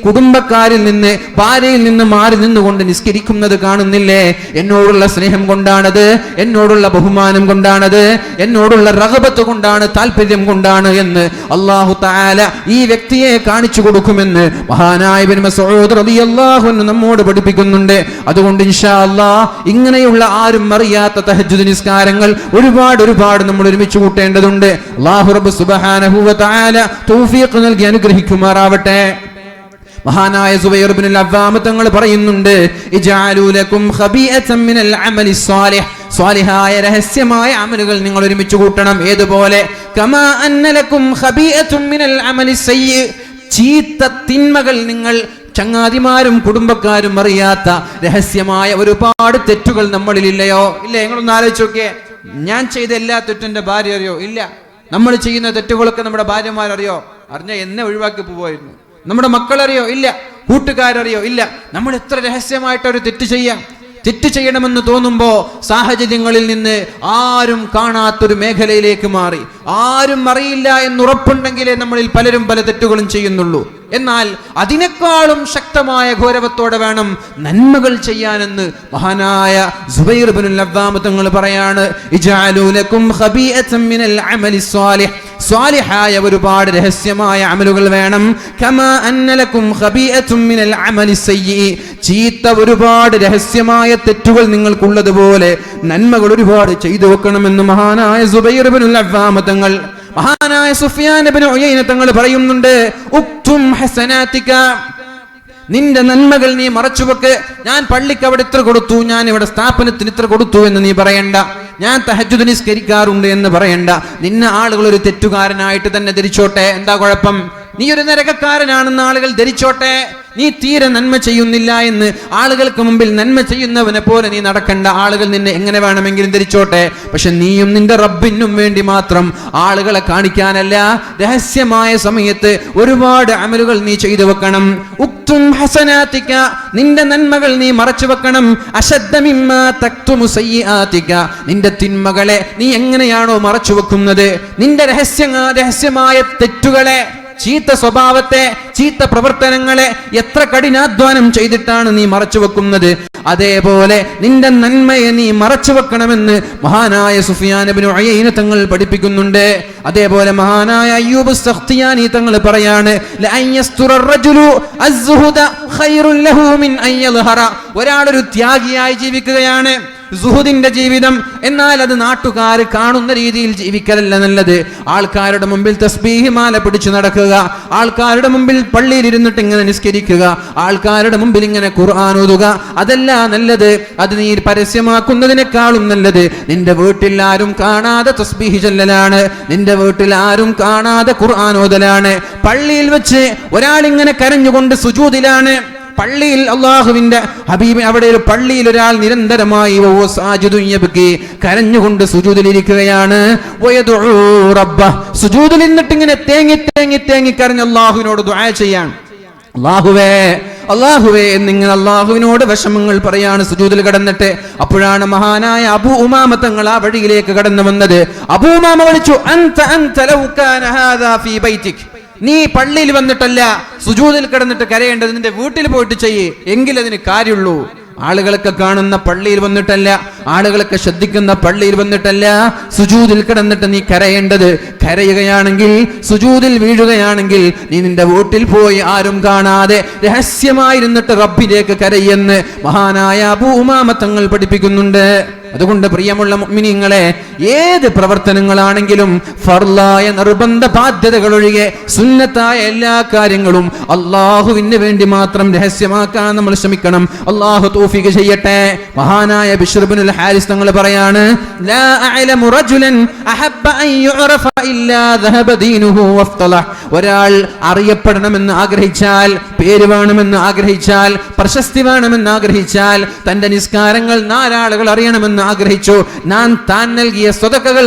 കുടുംബക്കാരിൽ നിന്ന്, ഭാര്യയിൽ നിന്ന് മാറി നിന്നുകൊണ്ട് നിസ്കരിക്കുന്നത് കാണുന്നില്ലേ? എന്നോടുള്ള സ്നേഹം കൊണ്ടാണത്, എന്നോടുള്ള ബഹുമാനം കൊണ്ടാണത്, എന്നോടുള്ള റഗബത്ത് കൊണ്ടാണ്, താല്പര്യം കൊണ്ടാണ് എന്ന് അല്ലാഹു തആല ഈ വ്യക്തിയെ കാണിച്ചു കൊടുക്കുമെന്ന് മഹാനായ ഇബ്നു മസ്ഊദ് റളിയല്ലാഹു അൻഹു നമ്മോട് പഠിപ്പിക്കുന്നുണ്ട്. അതുകൊണ്ട് ഇൻഷാ അല്ലാഹ് ഇങ്ങനെയുള്ള ആരും അറിയാത്ത തഹജ്ജുദ് നിസ്കാരങ്ങൾ ഒരുപാട് നമ്മൾ ഒരുമിച്ച് കൂട്ടേണ്ടതുണ്ട്. അല്ലാഹു റബ്ബ് സുബ്ഹാനഹു വ തആല തൗഫീഖ് നൽകി അനുഗ്രഹിക്കുമാറാവട്ടെ. മഹാനായ സുബൈർ ഇബ്നുൽ അവ്വാം തങ്ങൾ പറയുന്നുണ്ട്, ഇജഅലൂ ലക്കും ഖബീഅതൻ മിനൽ അമലി സ്വാലിഹ്, സ്വാലിഹായ രഹസ്യമായ അമലുകൾ നിങ്ങൾ ഒരുമിച്ച് കൂട്ടണം. ഏതുപോലെ? കമാ അന്ന ലക്കും ഖബീഅതുൻ മിനൽ അമലി സയ്യി, ചീത്ത തിന്മകൾ നിങ്ങൾ ചങ്ങാതിമാരും കുടുംബക്കാരും അറിയാത്ത രഹസ്യമായ ഒരുപാട് തെറ്റുകൾ നമ്മളിലില്ലയോ? ഇല്ല. നിങ്ങളൊന്ന് ആലോചിച്ച് നോക്കിയേ. ഞാൻ ചെയ്ത എല്ലാ തെറ്റും എൻ്റെ ഭാര്യ അറിയോ? ഇല്ല. നമ്മൾ ചെയ്യുന്ന തെറ്റുകളൊക്കെ നമ്മുടെ ഭാര്യമാരറിയോ? അറിഞ്ഞാൽ എന്നെ ഒഴിവാക്കി പോവായിരുന്നു. നമ്മുടെ മക്കളറിയോ? ഇല്ല. കൂട്ടുകാരറിയോ? ഇല്ല. നമ്മൾ എത്ര രഹസ്യമായിട്ട് ഒരു തെറ്റ് ചെയ്യാം. തെറ്റ് ചെയ്യണമെന്ന് തോന്നുമ്പോ സാഹചര്യങ്ങളിൽ നിന്ന് ആരും കാണാത്തൊരു മേഖലയിലേക്ക് മാറി, ആരും അറിയില്ല എന്നുറപ്പുണ്ടെങ്കിലേ നമ്മളിൽ പലരും പല തെറ്റുകളും ചെയ്യുന്നുള്ളൂ. എന്നാൽ അതിനേക്കാളും ശക്തമായ ഗൗരവത്തോടെ വേണം നന്മകൾ ചെയ്യാനെന്ന് മഹാനായ സുബൈർ ഇബ്നുൽ അവ്വാം തങ്ങൾ പറയാണ്. ഇജഅലൂ ലക്കും ഖബീഅതൻ മിനൽ അമലി സ്വാലിഹ്, സ്വാലിഹായ ഒരുപാട് രഹസ്യമായ അമലുകൾ വേണം. കമാ അന്ന ലക്കും ഖബീഅതുൻ മിനൽ അമലി സയ്യി, ചീത്ത ഒരുപാട് രഹസ്യമായ തെറ്റുകൾ നിങ്ങൾക്കുള്ളതുപോലെ നന്മകൾ ഒരുപാട് ചെയ്തു വെക്കണമെന്ന് മഹാനായ സുബൈർ ഇബ്നുൽ അവ്വാം തങ്ങൾ. മഹാനായ സുഫിയാൻ ഇബ്നു ഉയൈന തങ്ങൾ പറയുന്നുണ്ട്, ഉക്തും ഹസനാതിക, നിന്റെ നന്മകൾ നീ മറച്ചുവെക്ക്. ഞാൻ പള്ളിക്ക് അവിടെ ഇത്ര കൊടുത്തു, ഞാൻ ഇവിടെ സ്ഥാപനത്തിന് ഇത്ര കൊടുത്തു എന്ന് നീ പറയണ്ട. ഞാൻ തഹജ്ജുദ് നിസ്കരിക്കാറുണ്ട് എന്ന് പറയണ്ട. നിന്നെ ആളുകൾ ഒരു തെറ്റുകാരനായിട്ട് തന്നെ ധരിച്ചോട്ടെ. എന്താ കുഴപ്പം? നീ ഒരു നരകക്കാരനാണെന്ന് ആളുകൾ ധരിച്ചോട്ടെ. നീ തീരെ നന്മ ചെയ്യുന്നില്ല എന്ന് ആളുകൾക്ക് മുമ്പിൽ നന്മ ചെയ്യുന്നവനെ പോലെ നീ നടക്കണ്ട. ആളുകൾ നിന്നെ എങ്ങനെ വേണമെങ്കിലും ധരിച്ചോട്ടെ. പക്ഷെ നീയും നിന്റെ റബ്ബിനും വേണ്ടി മാത്രം ആളുകളെ കാണിക്കാനല്ല, രഹസ്യമായ സമയത്ത് ഒരുപാട് അമലുകൾ നീ ചെയ്തു വെക്കണം. ഉക്തും ഹസനാതിക, നിന്റെ നന്മകൾ നീ മറച്ചു വെക്കണം. അശദ്ദ മിമ്മാ തക്തുമു സയ്യിആതിക, നിന്റെ തിന്മകളെ നീ എങ്ങനെയാണോ മറച്ചു വെക്കുന്നത്, നിന്റെ രഹസ്യമായ തെറ്റുകളെ, ചീത്ത സ്വഭാവത്തെ, ചീത്ത പ്രവർത്തനങ്ങളെ എത്ര കഠിനാധ്വാനം ചെയ്തിട്ടാണ് നീ മറച്ചു വെക്കുന്നത്, അതേപോലെ നിന്റെ നന്മയെ നീ മറച്ചു വെക്കണമെന്ന് മഹാനായ സുഫിയാൻ ഇബ്നു ഉയൈന തങ്ങൾ പഠിപ്പിക്കുന്നുണ്ട്. അതേപോലെ മഹാനായ അയ്യൂബ് സഖ്തിയാനി തങ്ങൾ പറയാണ്, ഒരാളൊരു ത്യാഗിയായി ജീവിക്കുകയാണ്, സുഹുദിന്റെ ജീവിതം. എന്നാൽ അത് നാട്ടുകാർ കാണുന്ന രീതിയിൽ ജീവിക്കലല്ല നല്ലത്. ആൾക്കാരുടെ മുമ്പിൽ തസ്ബീഹ് മാല പിടിച്ചു നടക്കുക, ആൾക്കാരുടെ മുമ്പിൽ പള്ളിയിൽ ഇരുന്നിട്ട് ഇങ്ങനെ നിസ്കരിക്കുക, ആൾക്കാരുടെ മുമ്പിൽ ഇങ്ങനെ ഖുർആൻ ഓതുക, അതല്ല നല്ലത്. അത് നീ പരസ്യമാക്കുന്നതിനേക്കാളും നല്ലത് നിന്റെ വീട്ടിൽ ആരും കാണാതെ തസ്ബീഹ് ചൊല്ലലാണ്, നിന്റെ വീട്ടിൽ ആരും കാണാതെ ഖുർആൻ ഓതലാണ്. പള്ളിയിൽ വെച്ച് ഒരാൾ ഇങ്ങനെ കരഞ്ഞുകൊണ്ട് സുജൂദിലാണ്. പള്ളിയിൽ അള്ളാഹുവിന്റെ ഹബീബ്, അവിടെ ഒരു പള്ളിയിൽ ഒരാൾ നിരന്തരമായി കരഞ്ഞുകൊണ്ട് സുജൂദിലിരിക്കുകയാണ്. സുജൂദിൽ നിന്നിട്ട് ഇങ്ങനെ തേങ്ങി കരഞ്ഞ് അള്ളാഹുവിനോട് ദുആ ചെയ്യാൻ. അള്ളാഹുവേ എന്നിങ്ങനെ അള്ളാഹുവിനോട് വിഷമങ്ങൾ പറയാണ് സുജൂദിൽ കിടന്നിട്ട്. അപ്പോഴാണ് മഹാനായ അബൂ ഉമാമ തങ്ങൾ ആ വഴിയിലേക്ക് കടന്നു വന്നത്. അബൂ ഉമാമ വിളിച്ചു, അൻത ലൗ കാന ഹാദാ ഫീ ബൈതിക്, നീ പള്ളിയിൽ വന്നിട്ടല്ല സുജൂദിൽ കിടന്നിട്ട് കരയേണ്ടത്, നിന്റെ വീട്ടിൽ പോയിട്ട് ചെയ്യ്, എങ്കിലതിന് കാര്യമുള്ളൂ. ആളുകളൊക്കെ കാണുന്ന പള്ളിയിൽ വന്നിട്ടല്ല, ആളുകളൊക്കെ ശ്രദ്ധിക്കുന്ന പള്ളിയിൽ വന്നിട്ടല്ല, സുജൂദിൽ കിടന്നിട്ട് നീ കരയേണ്ടത്. കരയുകയാണെങ്കിൽ, സുജൂദിൽ വീഴുകയാണെങ്കിൽ നീ നിന്റെ വീട്ടിൽ പോയി ആരും കാണാതെ രഹസ്യമായിരുന്നിട്ട് റബ്ബിലേക്ക് കരയെന്ന് മഹാനായ അബൂ ഉമാമ തങ്ങൾ പഠിപ്പിക്കുന്നുണ്ട്. അതുകൊണ്ട് പ്രിയമുള്ള മുഅ്മിനീങ്ങളെ, ഏത് പ്രവർത്തനങ്ങളാണെങ്കിലും ഫർളായ നിർബന്ധ ബാധ്യതകൾ ഒഴികെ സുന്നത്തായ എല്ലാ കാര്യങ്ങളും അല്ലാഹുവിന് വേണ്ടി മാത്രം രഹസ്യമാക്കാൻ നമ്മൾ ശ്രമിക്കണം. അല്ലാഹു തൗഫീഖ് ചെയ്യട്ടെ. മഹാനായ ബിശ്ർ ഇബ്നുൽ ഹാരിസ് തങ്ങൾ പറയാണ്, ലാ അഅലമു റജുലൻ അഹബ്ബ അൻ യുഅറഫ ഇല്ലാ ദഹബ ദീനുഹു വഫ്തലഹ്. ഒരാൾ അറിയപ്പെടണമെന്ന് ആഗ്രഹിച്ചാൽ, പേര് വേണമെന്ന് ആഗ്രഹിച്ചാൽ, പ്രശസ്തി വേണമെന്ന് ആഗ്രഹിച്ചാൽ, തന്റെ നിസ്കാരങ്ങൾ നാലാളുകൾ അറിയണമെന്ന് ആഗ്രഹിച്ചു, താൻ നൽകിയ സ്വതക്കകൾ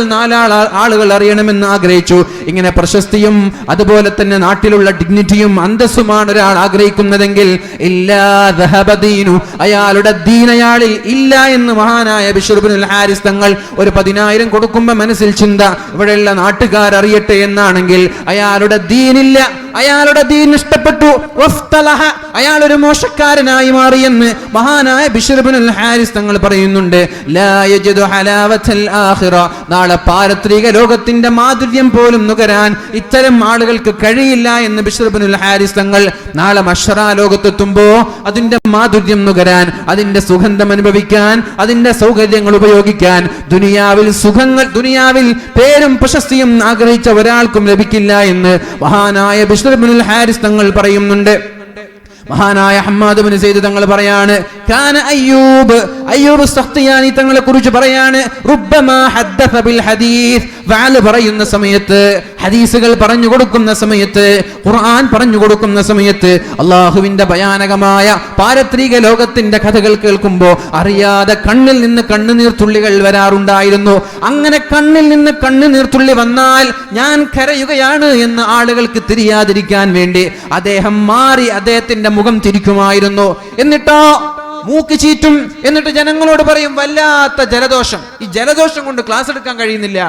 ആളുകൾ അറിയണമെന്ന് ആഗ്രഹിച്ചു. ഇങ്ങനെ പ്രശസ്തിയും അതുപോലെ തന്നെ നാട്ടിലുള്ള ഡിഗ്നിറ്റിയും അന്തസ്സുമാണ് ഒരാൾ ആഗ്രഹിക്കുന്നതെങ്കിൽ ഇല്ലാ ദഹബ ദീനു, അയാളുടെ ദീൻ അയാളിൽ ഇല്ല എന്ന് മഹാനായ ബിശ്ർ ഇബ്നുൽ ഹാരിസ് തങ്ങൾ ഒരു 10,000 കൊടുക്കുമ്പോൾ മനസ്സിൽ ചിന്ത, ഇവിടെയുള്ള നാട്ടുകാർ അറിയട്ടെ എന്നാണെങ്കിൽ അയാളുടെ ദീനില്ല, അയാളുടെ ദീൻ ഇഷ്ടപ്പെട്ടു, വഫ്തലഹ, അയാൾ ഒരു മോശക്കാരനായി മാറിയെന്ന് മഹാനായ ബിശ്ർ ഇബ്നുൽ ഹാരിസ് തങ്ങൾ പറയുന്നുണ്ട്. ലാ യജിദു ഹലാവത്തൽ ആഖിറ, നാളെ പാരത്രിക ലോകത്തിന്റെ മാധുര്യം പോലും നുകരാൻ ഇത്തരം ആളുകൾക്ക് കഴിയില്ല എന്ന് ബിശ്ർ ഇബ്നുൽ ഹാരിസ് തങ്ങൾ നാളെ മഹ്ശറ ലോകത്തെത്തുമ്പോ അതിന്റെ മാധുര്യം നുകരാൻ, അതിന്റെ സുഗന്ധം അനുഭവിക്കാൻ, അതിന്റെ സൗകര്യങ്ങൾ ഉപയോഗിക്കാൻ ദുനിയാവിൽ പേരും പ്രശസ്തിയും ആഗ്രഹിച്ച ഒരാൾക്കും ലഭിക്കില്ല എന്ന് മഹാനായ ബിശ്ർ ഇബ്നുൽ ഹാരിസ് തങ്ങൾ പറയുന്നുണ്ട്. മഹാനായ ഹമ്മാദ് ഇബ്നു സയ്യിദ് തങ്ങൾ പറയാണ്, കാന അയ്യൂബ് സഖ്തിയാനി തങ്ങളെ കുറിച്ച് പറയാണ്, റുബ്ബമാ ഹദ്ദസ ബിൽ ഹദീസ്, വഅല് പറയുന്ന സമയത്ത്, ഹദീസുകൾ പറഞ്ഞു കൊടുക്കുന്ന സമയത്ത്, ഖുർആൻ പറഞ്ഞു കൊടുക്കുന്ന സമയത്ത്, അല്ലാഹുവിന്റെ ഭയാനകമായ പാരത്രിക ലോകത്തിന്റെ കഥകൾ കേൾക്കുമ്പോൾ അറിയാതെ കണ്ണിൽ നിന്ന് കണ്ണുനീർത്തുള്ളികൾ വരാറുണ്ടായിരുന്നു. അങ്ങനെ കണ്ണിൽ നിന്ന് കണ്ണുനീർത്തുള്ളി വന്നാൽ ഞാൻ കരയുകയാണ് എന്ന് ആളുകൾക്ക് തിരിയാതിരിക്കാൻ വേണ്ടി അദ്ദേഹം മാറി അദ്ദേഹത്തിന്റെ മുഖം തിരിക്കുമായിരുന്നു. എന്നിട്ടോ മൂക്ക് ചീറ്റും. എന്നിട്ട് ജനങ്ങളോട് പറയും, വല്ലാത്ത ജലദോഷം, ഈ ജലദോഷം കൊണ്ട് ക്ലാസ് എടുക്കാൻ കഴിയുന്നില്ല,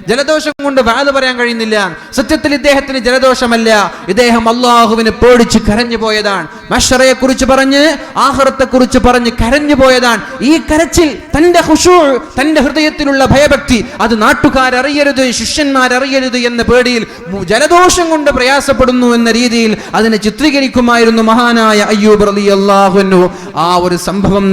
ജലദോഷം കൊണ്ട് വാദ പറയാൻ കഴിയുന്നില്ല. സത്യത്തിൽ ഇദ്ദേഹത്തിന് ജലദോഷമല്ല, ഇദ്ദേഹം അള്ളാഹുവിനെ പേടിച്ച് കരഞ്ഞു പോയതാണ്. മഹ്ശറയെ കുറിച്ച് പറഞ്ഞ്, ആഖിറത്തെ കുറിച്ച് പറഞ്ഞ് കരഞ്ഞു പോയതാണ്. ഈ കരച്ചിൽ, തന്റെ ഖുശൂ, തന്റെ ഹൃദയത്തിലുള്ള ഭയഭക്തി, അത് നാട്ടുകാരറിയരുത്, ശിഷ്യന്മാരറിയരുത് എന്ന പേടിയിൽ ജലദോഷം കൊണ്ട് പ്രയാസപ്പെടുന്നു എന്ന രീതിയിൽ അതിനെ ചിത്രീകരിക്കുമായിരുന്നു മഹാനായ അയ്യൂബ് റളിയല്ലാഹു അൻഹു. ആ ഒരു സംഭവം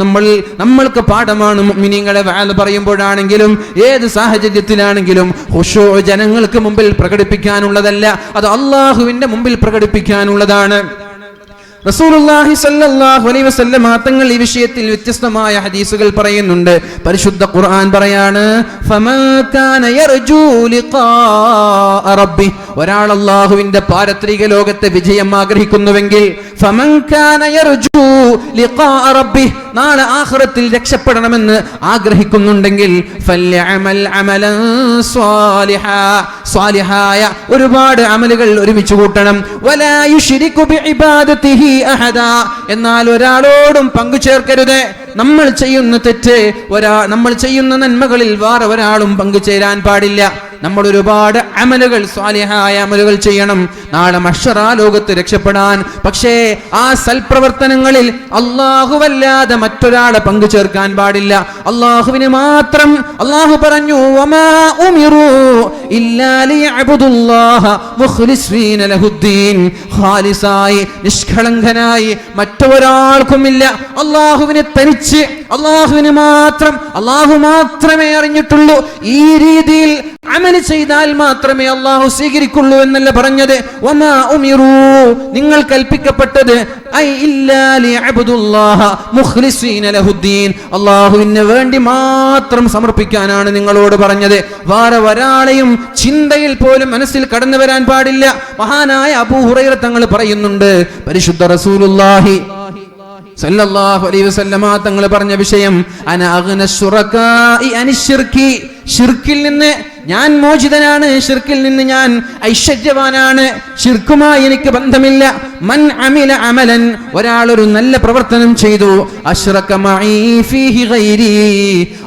നമ്മൾക്ക് പാഠമാണ്. മുഅ്മിനീങ്ങളെ വഅദ് പറയുമ്പോഴാണെങ്കിലും ഏത് സാഹചര്യത്തിലാണെങ്കിലും ഖുശൂ ജനങ്ങൾക്ക് മുമ്പിൽ പ്രകടിപ്പിക്കാനുള്ളതല്ല, അത് അല്ലാഹുവിന്റെ മുമ്പിൽ പ്രകടിപ്പിക്കാനുള്ളതാണ്. റസൂലുള്ളാഹി സ്വല്ലല്ലാഹു അലൈഹി വസല്ലം തങ്ങൾ ഈ വിഷയത്തിൽ വ്യത്യസ്തമായ ഹദീസുകൾ പറയുന്നുണ്ട്. പരിശുദ്ധ ഖുർആൻ പറയാണ്, ഫമൻ കാന യർജൂ ലിഖാഅ റബ്ബി, ഒരാൾ അല്ലാഹുവിന്റെ പാരത്രിക ലോകത്തെ വിജയം ആഗ്രഹിക്കുന്നുവെങ്കിൽ, ഫമൻ കാന യർജൂ ലിഖാഅ റബ്ബി, നാളെ ആഖിറത്തിൽ രക്ഷപ്പെടണമെന്ന് ആഗ്രഹിക്കുന്നുണ്ടെങ്കിൽ, ഫൽയഅമൽ അമലൻ സ്വാലിഹാ, സ്വാലിഹായ ഒരുപാട് അമലുകൾ ഒരുമിച്ച് കൂട്ടണം. വലാ യുശ്രികു ബിഇബാദതിഹി അഹദാ, എന്നാൽ ഒരാളോടും പങ്കു ചേർക്കരുത്. നമ്മൾ ചെയ്യുന്ന തെറ്റ്, നമ്മൾ ചെയ്യുന്ന നന്മകളിൽ വേറെ ഒരാളും പങ്കുചേരാൻ പാടില്ല. നമ്മൾ ഒരുപാട് അമലുകൾ, സ്വാലിഹായ അമലുകൾ ചെയ്യണം നാളെ മഹ്ശറ ലോകത്ത് രക്ഷപ്പെടാൻ. പക്ഷേ ആ സൽപ്രവർത്തനങ്ങളിൽ അല്ലാഹുവല്ലാതെ മറ്റൊരാളെ പങ്കു ചേർക്കാൻ പാടില്ല. അല്ലാഹുവിനെ മാത്രം. അല്ലാഹു പറഞ്ഞു, വമാ ഉമിറൂ ഇല്ലാ ലിയഅബ്ദുല്ലാഹ മുഖ്ലിസീന ലഹുദ്ദീൻ, ഖാലിസായി നിഷ്കളങ്കനായി മറ്റൊരാൾക്കുമില്ല. അല്ലാഹുവിനെ തനിച്ച്, അല്ലാഹുവിനെ മാത്രം, അല്ലാഹു മാത്രമേ അറിഞ്ഞിട്ടുള്ളൂ. ഈ രീതിയിൽ അമൽ ചെയ്താൽ മാത്രമേ അല്ലാഹു സ്വീകരിക്കുള്ളൂ എന്നല്ല പറഞ്ഞത്. വമാ ഉമിറൂ, നിങ്ങൾ കൽപ്പിക്കപ്പെട്ടത് ഐ ഇല്ലാ ലിയഅബ്ദുല്ലാഹ മുഖ്ലിസീന ലഹുദ്ദീൻ, അല്ലാഹുവിന് വേണ്ടി മാത്രം സമർപ്പിക്കാനാണ് നിങ്ങളോട് പറഞ്ഞത്. വേറെ ഒരാളെയും ചിന്തയിൽ പോലും മനസ്സിൽ കടന്നു വരാൻ പാടില്ല. മഹാനായ അബൂ ഹുറൈറ തങ്ങൾ പറയുന്നുണ്ട്, പരിശുദ്ധ റസൂലുള്ളാഹി സല്ലല്ലാഹു അലൈഹി വസല്ലമ തങ്ങൾ പറഞ്ഞ വിഷയം, അന അഗ്ന ശുറകാഇ അനി ശിർക്കി, ശിർക്കിൽ നിന്ന് ഞാൻ മോചിതനാണ്, ഷിർക്കിൽ നിന്ന് ഞാൻ ഐശ്വര്യവാനാണ്, ഷിർക്കുമായി എനിക്ക് ബന്ധമില്ല. മൻ അമില അമലൻ, ഒരാൾ ഒരു നല്ല പ്രവർത്തനം ചെയ്തു, അശ്റക മഈ ഫീഹി ഗൈരി,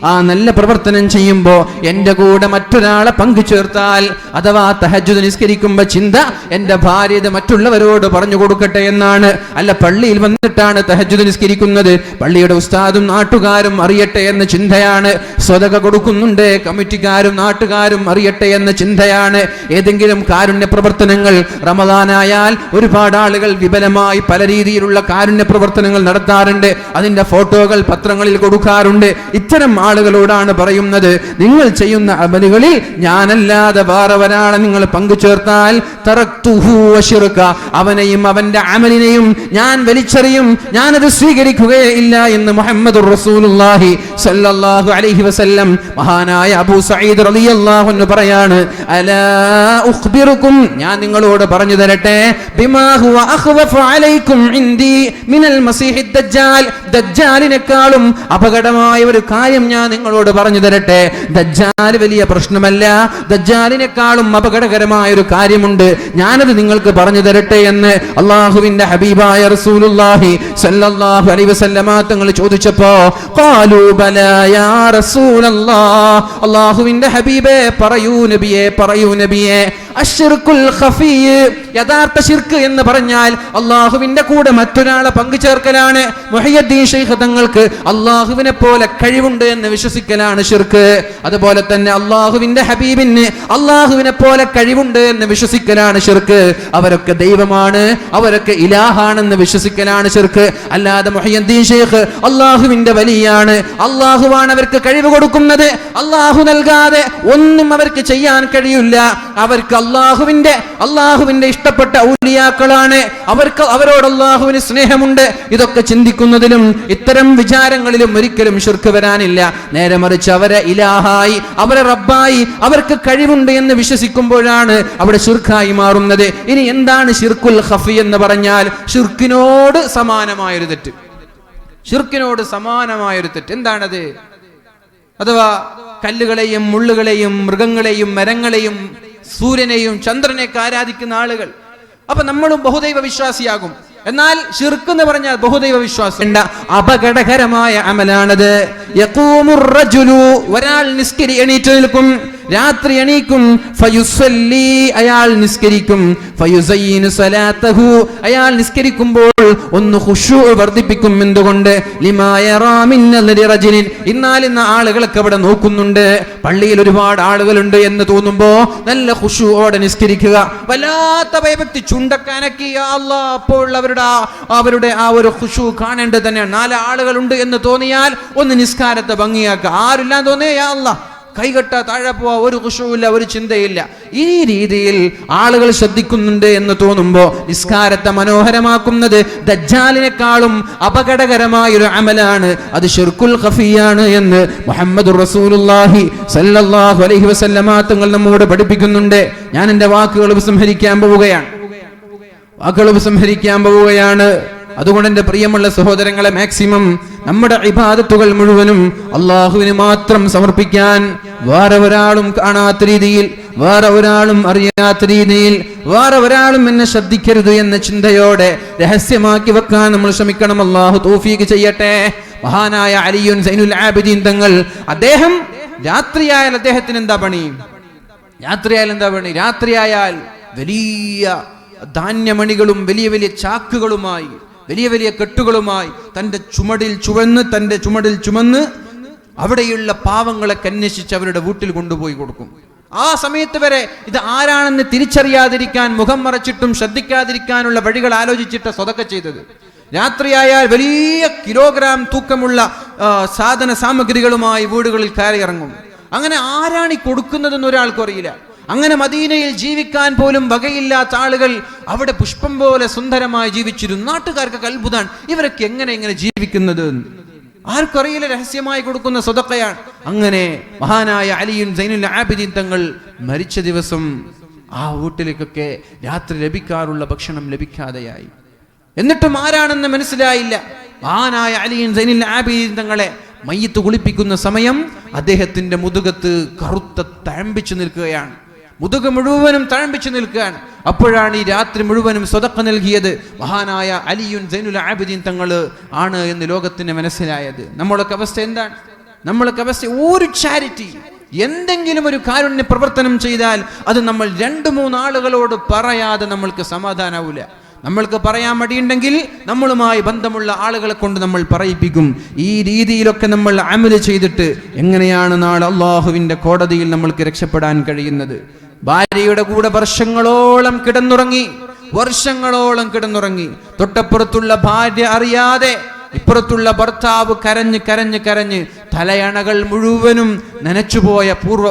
ആ നല്ല പ്രവർത്തനം ചെയ്യുമ്പോൾ എന്റെ കൂടെ മറ്റൊരാളെ പങ്കു ചേർത്താൽ, അഥവാ തഹജ്ജുദ് നിസ്കരിക്കുമ്പോ ചിന്ത എന്റെ ഭാര്യ ഇത് മറ്റുള്ളവരോട് പറഞ്ഞു കൊടുക്കട്ടെ എന്നാണ്, അല്ല പള്ളിയിൽ വന്നിട്ടാണ് തഹജ്ജുദ് നിസ്കരിക്കുന്നത്, പള്ളിയുടെ ഉസ്താദും നാട്ടുകാരും അറിയട്ടെ എന്ന ചിന്തയാണ്, സ്വതക കൊടുക്കുന്നുണ്ട് കമ്മിറ്റിക്കാരും നാട്ടുകാരും അറിയട്ടെ എന്ന ചിന്തയാണ്. ഏതെങ്കിലും കാരുണ്യ പ്രവർത്തനങ്ങൾ റമദാനായാൽ ഒരുപാട് ആളുകൾ വിപുലമായി പല രീതിയിലുള്ള കാരുണ്യ പ്രവർത്തനങ്ങൾ നടത്താറുണ്ട്, അതിന്റെ ഫോട്ടോകൾ പത്രങ്ങളിൽ കൊടുക്കാറുണ്ട്. ഇത്തരം ആളുകളോടാണ് പറയുന്നത്, നിങ്ങൾ ചെയ്യുന്ന അമലുകളിൽ ഞാനല്ലാതെ വേറെ ഒരാളെ നിങ്ങൾ പങ്കു ചേർത്താൽ തറക്തുഹു വശിർക, അവനെയും അവന്റെ അമലിനെയും ഞാൻ വലിച്ചെറിയും, ഞാനത് സ്വീകരിക്കുകയില്ല എന്ന് മുഹമ്മദുർ റസൂലുള്ളാഹി സ്വല്ലല്ലാഹു അലൈഹി വസല്ലം മഹാനായ അബൂ സഈദ് റളിയല്ലാഹു അൻഹു പറയാണ്, അലാ ഉഖ്ബിറുക്കും, ഞാൻ നിങ്ങളോട് പറഞ്ഞു തരട്ടെ, ബിമാ ഹുവ അഖ്വഫു അലൈക്കും ഇൻദി മിനൽ മസീഹിദ് ദജ്ജാൽ, ദജ്ജാലിനേക്കാളും അപകടമായ ഒരു കാര്യം ഞാൻ നിങ്ങളോട് പറഞ്ഞു തരട്ടെ. ദജ്ജാൽ വലിയ പ്രശ്നമല്ല, ദജ്ജാലിനേക്കാളും അപകടകരമായ ഒരു കാര്യമുണ്ട്, ഞാനത് നിങ്ങൾക്ക് പറഞ്ഞു തരട്ടെ എന്ന് അല്ലാഹുവിന്റെ ഹബീബായ റസൂലുള്ളാഹി സ്വല്ലല്ലാഹു അലൈഹി വസല്ലമ തങ്ങൾ ചോദിച്ചപ്പോ ഖാലൂ ബലാ യാ റസൂലല്ലാഹ്, അല്ലാഹുവിന്റെ ഹബീബേ പറയൂ നബിയേ, പറയൂ നബിയേ. അശ്ശിർകുൽ ഖഫീ, യഥാർത്ഥ ശിർക്ക് എന്ന് പറഞ്ഞാൽ അല്ലാഹുവിന്റെ കൂടെ മറ്റൊരാളെ പങ്കു ചേർക്കലാണ്. മുഹയ്യിദ്ദീൻ ശൈഖ് തങ്ങൾക്ക് അല്ലാഹുവിനെ പോലെ കഴിവുണ്ട് എന്ന് വിശ്വസിക്കലാണ് ശിർക്ക്. അതുപോലെ തന്നെ അല്ലാഹുവിന്റെ ഹബീബിന് അല്ലാഹുവിനെ പോലെ കഴിവുണ്ട് എന്ന് വിശ്വസിക്കലാണ് ശിർക്ക്. അവരൊക്കെ ദൈവമാണ്, അവരൊക്കെ ഇലാഹാണെന്ന് വിശ്വസിക്കലാണ് ശിർക്ക്. അല്ലാതെ മുഹയ്യിദ്ദീൻ ശൈഖ് അല്ലാഹുവിന്റെ വലിയാണ്, അല്ലാഹുവാണ് അവർക്ക് കഴിവ് കൊടുക്കുന്നത്, അല്ലാഹു നൽകാതെ ഒന്നും അവർക്ക് ചെയ്യാൻ കഴിയില്ല, അവർക്ക് അല്ലാഹുവിന്റെ ഇഷ്ടപ്പെട്ട ഔലിയാക്കളാണ്, അവരോട് അല്ലാഹുവിന് സ്നേഹമുണ്ട്. ഇതൊക്കെ ചിന്തിക്കുന്നതിലും ഇത്തരം വിചാരങ്ങളിലും ഒരിക്കലും ശിർക്ക് വരാനില്ല. നേരെ മറിച്ച് അവരെ ഇലാഹായി, അവരെ റബ്ബായി, അവർക്ക് കഴിവുണ്ട് എന്ന് വിശ്വസിക്കുമ്പോഴാണ് അവിടെ ശിർക്കായി മാറുന്നത്. ഇനി എന്താണ് ശിർക്കുൽ ഖഫി എന്ന് പറഞ്ഞാൽ? ശിർക്കിനോട് സമാനമായൊരു തെറ്റ്, ശിർക്കിനോട് സമാനമായൊരു തെറ്റ്. എന്താണത്? അഥവാ കല്ലുകളെയും മുള്ളുകളെയും മൃഗങ്ങളെയും മരങ്ങളെയും സൂര്യനെയും ചന്ദ്രനെയൊക്കെ ആരാധിക്കുന്ന ആളുകൾ. അപ്പൊ നമ്മളും ബഹുദൈവ വിശ്വാസിയാകും. എന്നാൽ ശിർക്ക് എന്ന് പറഞ്ഞാൽ ബഹുദൈവ വിശ്വാസം അപകടകരമായ അമലാണത്. യഖൂമുർ റജുലു, ഒരാൾ എണീറ്റ് നിൽക്കും, രാത്രി എണീക്കും, ഫയുസല്ലി, അയാൾ നിസ്കരിക്കും, ഫയുസയ്യിനു സലാത്തഹു, അയാൾ നിസ്കരിക്കുമ്പോൾ ഒന്ന് ഖുശൂ വർദ്ധിപ്പിക്കും. എന്തുകൊണ്ട്? ലിമാ യറാ മിൻ നദരി റജുലിൻ, ഇന്ന ആളുകളൊക്കെ അവിടെ നോക്കുന്നുണ്ട്, പള്ളിയിൽ ഒരുപാട് ആളുകളുണ്ട് എന്ന് തോന്നുമ്പോ നല്ല ഖുശൂഓടെ നിസ്കരിക്കുക, വല്ലാത്ത ഭയഭക്തി, ചുണ്ടക്കാനൊക്കെ യാ അല്ലാഹ്, അപ്പോൾ അവരുടെ ആ ഒരു ഖുശൂ കാണേണ്ടത് തന്നെയാണ്. 4 ആളുകളുണ്ട് എന്ന് തോന്നിയാൽ ഒന്ന് നിസ്കാരത്തെ ഭംഗിയാക്കുക, ആരില്ലാന്ന് തോന്നിയ യാ അല്ലാഹ് കൈകെട്ട താഴെ പോവാ, ഒരു ഖുശൂഇല്ല, ഒരു ചിന്തയില്ല. ഈ രീതിയിൽ ആളുകൾ ശ്രദ്ധിക്കുന്നുണ്ട് എന്ന് തോന്നുമ്പോൾ നിസ്കാരത്തെ മനോഹരമാക്കുന്നത് ദജ്ജാലിനേക്കാളും അപകടകരമായൊരു അമലാണ്, അത് ശിർക്കുൽ ഖഫിയാണ് എന്ന് മുഹമ്മദുർ റസൂലുള്ളാഹി സ്വല്ലല്ലാഹു അലൈഹി വസല്ലമ തങ്ങൾ നമ്മോട് പഠിപ്പിക്കുന്നുണ്ട്. ഞാൻ എൻ്റെ വാക്കുകൾ ഉപസംഹരിക്കാൻ പോവുകയാണ്. അതുകൊണ്ട് എൻ്റെ പ്രിയമുള്ള സഹോദരങ്ങളെ, മാക്സിമം നമ്മുടെ ഇബാദത്തുകൾ മുഴുവനും അള്ളാഹുവിന് മാത്രം സമർപ്പിക്കാൻ, വേറെ ഒരാളും കാണാത്ത രീതിയിൽ, വേറെ ഒരാളും അറിയാത്ത രീതിയിൽ, വേറെ ഒരാളും എന്നെ ശ്രദ്ധിക്കരുത് എന്ന ചിന്തയോടെ രഹസ്യമാക്കി വെക്കാൻ നമ്മൾ ശ്രമിക്കണം. അള്ളാഹു തൗഫീഖ് ചെയ്യട്ടെ. മഹാനായ അലിയുൻ സൈനുൽ ആബിദീൻ തങ്ങൾ, അദ്ദേഹം രാത്രിയായാൽ അദ്ദേഹത്തിന് എന്താ പണി? രാത്രിയായാൽ വലിയ ധാന്യമണികളും വലിയ വലിയ ചാക്കുകളുമായി, വലിയ വലിയ കെട്ടുകളുമായി തൻ്റെ ചുമടിൽ ചുമന്ന് അവിടെയുള്ള പാവങ്ങളെ അന്വേഷിച്ച് അവരുടെ വീട്ടിൽ കൊണ്ടുപോയി കൊടുക്കും. ആ സമയത്ത് വരെ ഇത് ആരാണെന്ന് തിരിച്ചറിയാതിരിക്കാൻ, മുഖം മറച്ചിട്ടും ശ്രദ്ധിക്കാതിരിക്കാനുള്ള വഴികൾ ആലോചിച്ചിട്ട് സ്വതക്ക ചെയ്തത്. രാത്രിയായാൽ വലിയ കിലോഗ്രാം തൂക്കമുള്ള സാധന സാമഗ്രികളുമായി വീടുകളിൽ കയറി ഇറങ്ങും. അങ്ങനെ ആരാണ് ഈ കൊടുക്കുന്നതെന്ന് ഒരാൾക്കും അറിയില്ല. അങ്ങനെ മദീനയിൽ ജീവിക്കാൻ പോലും വകയില്ലാത്ത ആളുകൾ അവിടെ പുഷ്പം പോലെ സുന്ദരമായി ജീവിച്ചിരുന്നു. നാട്ടുകാർക്ക് അത്ഭുതമാണ്, ഇവരൊക്കെ എങ്ങനെ ജീവിക്കുന്നത്? ആർക്കറിയില്ല, രഹസ്യമായി കൊടുക്കുന്ന സ്വതക്കയാണ്. അങ്ങനെ മഹാനായ അലിയുൻ സൈനുൽ ആബിദീൻ തങ്ങൾ മരിച്ച ദിവസം ആ വീട്ടിലേക്കൊക്കെ രാത്രി ലഭിക്കാറുള്ള ഭക്ഷണം ലഭിക്കാതെയായി. എന്നിട്ടും ആരാണെന്ന് മനസ്സിലായില്ല. മഹാനായ അലിയുൻ സൈനുൽ ആബിദീൻ തങ്ങളെ മയ്യത്ത് കുളിപ്പിക്കുന്ന സമയം അദ്ദേഹത്തിന്റെ മുതുകത്ത് കറുത്ത തഴമ്പിച്ചു നിൽക്കുകയാണ്, മുതുക മുഴുവനും തഴമ്പിച്ചു നിൽക്കുകയാണ്. അപ്പോഴാണ് ഈ രാത്രി മുഴുവനും സ്വതക്ക നൽകിയത് മഹാനായ അലിയുൻ സൈനുൽ ആബിദീൻ തങ്ങൾ ആണ് എന്ന് ലോകത്തിന് മനസ്സിലായത്. നമ്മളൊക്കെ അവസ്ഥ എന്താണ്? നമ്മളൊക്കെ അവസ്ഥ ഒരു ചാരിറ്റി, എന്തെങ്കിലും ഒരു കാരുണ്യ പ്രവർത്തനം ചെയ്താൽ അത് നമ്മൾ 2-3 ആളുകളോട് പറയാതെ നമ്മൾക്ക് സമാധാനാവൂല. നമ്മൾക്ക് പറയാൻ മടിയുണ്ടെങ്കിൽ നമ്മളുമായി ബന്ധമുള്ള ആളുകളെ കൊണ്ട് നമ്മൾ പറയിപ്പിക്കും. ഈ രീതിയിലൊക്കെ നമ്മൾ അമല് ചെയ്തിട്ട് എങ്ങനെയാണ് നാളെ അള്ളാഹുവിന്റെ കോടതിയിൽ നമ്മൾക്ക് രക്ഷപ്പെടാൻ കഴിയുന്നത്? ഭാര്യയുടെ കൂടെ വർഷങ്ങളോളം കിടന്നുറങ്ങി, തൊട്ടപ്പുറത്തുള്ള ഭാര്യ അറിയാതെ ഇപ്പുറത്തുള്ള ഭർത്താവ് കരഞ്ഞ് തലയണകൾ മുഴുവനും നനച്ചുപോയ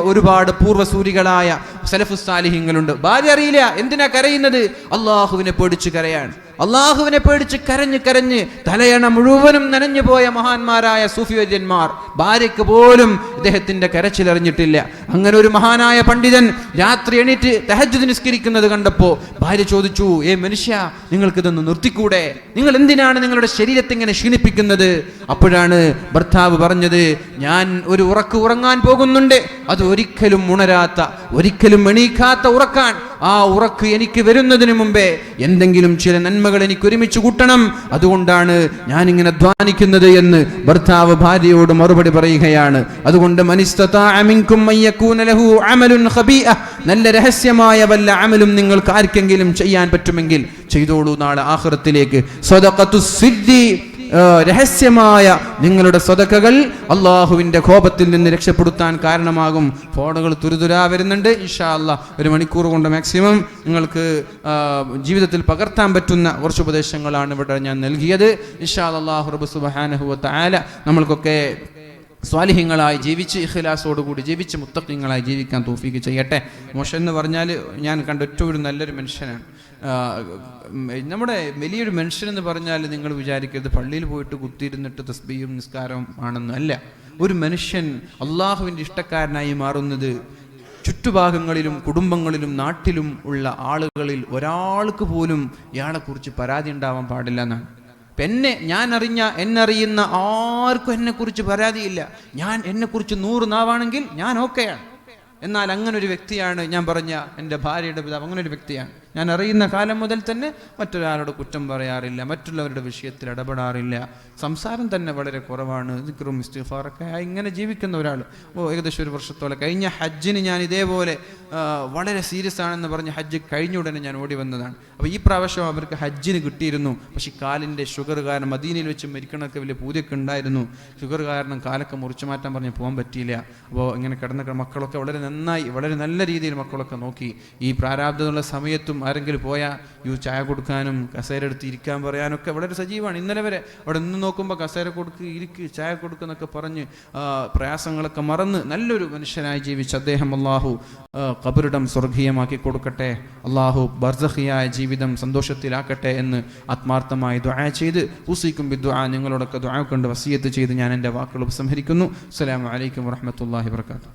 ഒരുപാട് പൂർവ്വസൂരികളായ സലഫുസ് സാലിഹീങ്ങളുണ്ട്. ഭാര്യ അറിയില്ല എന്തിനാ കരയുന്നത്, അള്ളാഹുവിനെ പേടിച്ച് കരയാണ്. അള്ളാഹുവിനെ പേടിച്ച് കരഞ്ഞ് തലയണ മുഴുവനും നനഞ്ഞു പോയ മഹാന്മാരായ സൂഫി വര്യന്മാർ, ഭാര്യയ്ക്ക് പോലും ഇദ്ദേഹത്തിന്റെ കരച്ചിലറിഞ്ഞിട്ടില്ല. അങ്ങനെ ഒരു മഹാനായ പണ്ഡിതൻ രാത്രി എണീറ്റ് തഹജ്ജുദ് നിസ്കരിക്കുന്നത് കണ്ടപ്പോ ഭാര്യ ചോദിച്ചു, മനുഷ്യ, നിങ്ങൾക്കിതൊന്ന് നിർത്തിക്കൂടെ? നിങ്ങൾ എന്തിനാണ് നിങ്ങളുടെ ശരീരത്തെ ഇങ്ങനെ ക്ഷീണിപ്പിക്കുന്നത്? അപ്പോഴാണ് ഭർത്താവ് പറഞ്ഞത്, ഞാൻ ഒരു ഉറങ്ങാൻ പോകുന്നുണ്ട്, അത് ഒരിക്കലും ഉണരാത്ത, ഒരിക്കലും എണീക്കാത്ത ഉറക്കാൻ. ആ ഉറക്ക് എനിക്ക് വരുന്നതിന് മുമ്പേ എന്തെങ്കിലും ചില നന്മകൾ എനിക്ക് ഒരുമിച്ച് കൂട്ടണം, അതുകൊണ്ടാണ് ഞാൻ ഇങ്ങനെ അധ്വാനിക്കുന്നത് എന്ന് ഭർത്താവ് ഭാര്യയോട് മറുപടി പറയുകയാണ്. അതുകൊണ്ട് നല്ല രഹസ്യമായ വല്ല അമലും നിങ്ങൾക്ക് ആർക്കെങ്കിലും ചെയ്യാൻ പറ്റുമെങ്കിൽ ചെയ്തോളൂ. നാളെ ആഖിറത്തിലേക്ക് സദഖത്തുസ് സിദ്ദി, രഹസ്യമായ നിങ്ങളുടെ സദഖകൾ അള്ളാഹുവിന്റെ കോപത്തിൽ നിന്ന് രക്ഷപ്പെടുത്താൻ കാരണമാകും. ഫോണുകൾ തുരുതുരാ വരുന്നുണ്ട്. ഇൻഷാ അല്ലാഹ് 1 മണിക്കൂർ കൊണ്ട് മാക്സിമം നിങ്ങൾക്ക് ജീവിതത്തിൽ പകർത്താൻ പറ്റുന്ന കുറച്ച് ഉപദേശങ്ങളാണ് ഇവിടെ ഞാൻ നൽകിയത്. ഇൻഷാ അല്ലാഹ് റബ്ബ് സുബ്ഹാനഹു വ തആല നമ്മൾക്കൊക്കെ സ്വാലിഹ്യങ്ങളായി ജീവിച്ച് ഇഖ്ലാസോടുകൂടി ജീവിച്ച് മുത്തഖീങ്ങളായി ജീവിക്കാൻ തൗഫീഖ് ചെയ്യട്ടെ. മോശം എന്ന് പറഞ്ഞാൽ ഞാൻ കണ്ട ഏറ്റവും നല്ലൊരു മനുഷ്യനാണ്. നമ്മുടെ വലിയൊരു മനുഷ്യൻ എന്ന് പറഞ്ഞാൽ നിങ്ങൾ വിചാരിക്കരുത് പള്ളിയിൽ പോയിട്ട് കുത്തിയിരുന്നിട്ട് തസ്ബീഹും നിസ്കാരവും ആണെന്ന് അല്ല. ഒരു മനുഷ്യൻ അള്ളാഹുവിൻ്റെ ഇഷ്ടക്കാരനായി മാറുന്നത് ചുറ്റുഭാഗങ്ങളിലും കുടുംബങ്ങളിലും നാട്ടിലും ഉള്ള ആളുകളിൽ ഒരാൾക്ക് പോലും ഇയാളെക്കുറിച്ച് പരാതി ഉണ്ടാവാൻ പാടില്ല എന്നാണ്. എന്നറിയുന്ന ആർക്കും എന്നെക്കുറിച്ച് പരാതിയില്ല. ഞാൻ എന്നെക്കുറിച്ച് 100 നാവാണെങ്കിൽ ഞാൻ ഓക്കെയാണ്. എന്നാൽ അങ്ങനെ ഒരു വ്യക്തിയാണ് ഞാൻ പറഞ്ഞ എൻ്റെ ഭാര്യയുടെ പിതാവ്. അങ്ങനെ ഒരു വ്യക്തിയാണ്. ഞാൻ അറിയുന്ന കാലം മുതൽ തന്നെ മറ്റൊരാളോട് കുറ്റം പറയാറില്ല, മറ്റുള്ളവരുടെ വിഷയത്തിൽ ഇടപെടാറില്ല, സംസാരം തന്നെ വളരെ കുറവാണ്, ദിക്റും ഇസ്തിഗ്ഫാറൊക്കെ ഇങ്ങനെ ജീവിക്കുന്ന ഒരാൾ. ഏകദേശം 1 വർഷത്തോളം. കഴിഞ്ഞ ഹജ്ജിന് ഞാൻ ഇതേപോലെ വളരെ സീരിയസ് ആണെന്ന് പറഞ്ഞ് ഹജ്ജ് കഴിഞ്ഞ ഉടനെ ഞാൻ ഓടി വന്നതാണ്. അപ്പോൾ ഈ പ്രാവശ്യം അവർക്ക് ഹജ്ജിന് കിട്ടിയിരുന്നു. പക്ഷേ കാലിൻ്റെ ഷുഗർ കാരണം മദീനയിൽ വെച്ച് മരിക്കണമൊക്കെ വലിയ പൂതിയൊക്കെ ഉണ്ടായിരുന്നു. ഷുഗർ കാരണം കാലൊക്കെ മുറിച്ചു മാറ്റാൻ പറഞ്ഞ് പോകാൻ പറ്റിയില്ല. അപ്പോൾ ഇങ്ങനെ കിടന്ന മക്കളൊക്കെ വളരെ നന്നായി, വളരെ നല്ല രീതിയിൽ മക്കളൊക്കെ നോക്കി. ഈ പ്രാരാബ്ധമുള്ള സമയത്തും ആരെങ്കിലും പോയാൽ ചായ കൊടുക്കാനും കസേര എടുത്ത് ഇരിക്കാൻ പറയാനൊക്കെ വളരെ സജീവമാണ്. ഇന്നലെ വരെ അവിടെ നിന്ന് നോക്കുമ്പോൾ കസേര ഇരിക്ക്, ചായ കൊടുക്കുന്നൊക്കെ പറഞ്ഞ് പ്രയാസങ്ങളൊക്കെ മറന്ന് നല്ലൊരു മനുഷ്യനായി ജീവിച്ച അദ്ദേഹം അള്ളാഹു ഖബറിടം സ്വർഗീയമാക്കി കൊടുക്കട്ടെ. അള്ളാഹു ബർസഖിയായ ജീവിതം സന്തോഷത്തിലാക്കട്ടെ എന്ന് ആത്മാർത്ഥമായി ദുആ ചെയ്ത് ഉസീക്കും ബിദ്ദുആ, നിങ്ങളോടൊക്കെ ദുആ കൊണ്ട് വസിയത്ത് ചെയ്ത് ഞാൻ എൻ്റെ വാക്കുകൾ ഉപസംഹരിക്കുന്നു. അസ്സലാമു അലൈക്കും വറഹ്മത്തുള്ളാഹി വബറകാതുഹു.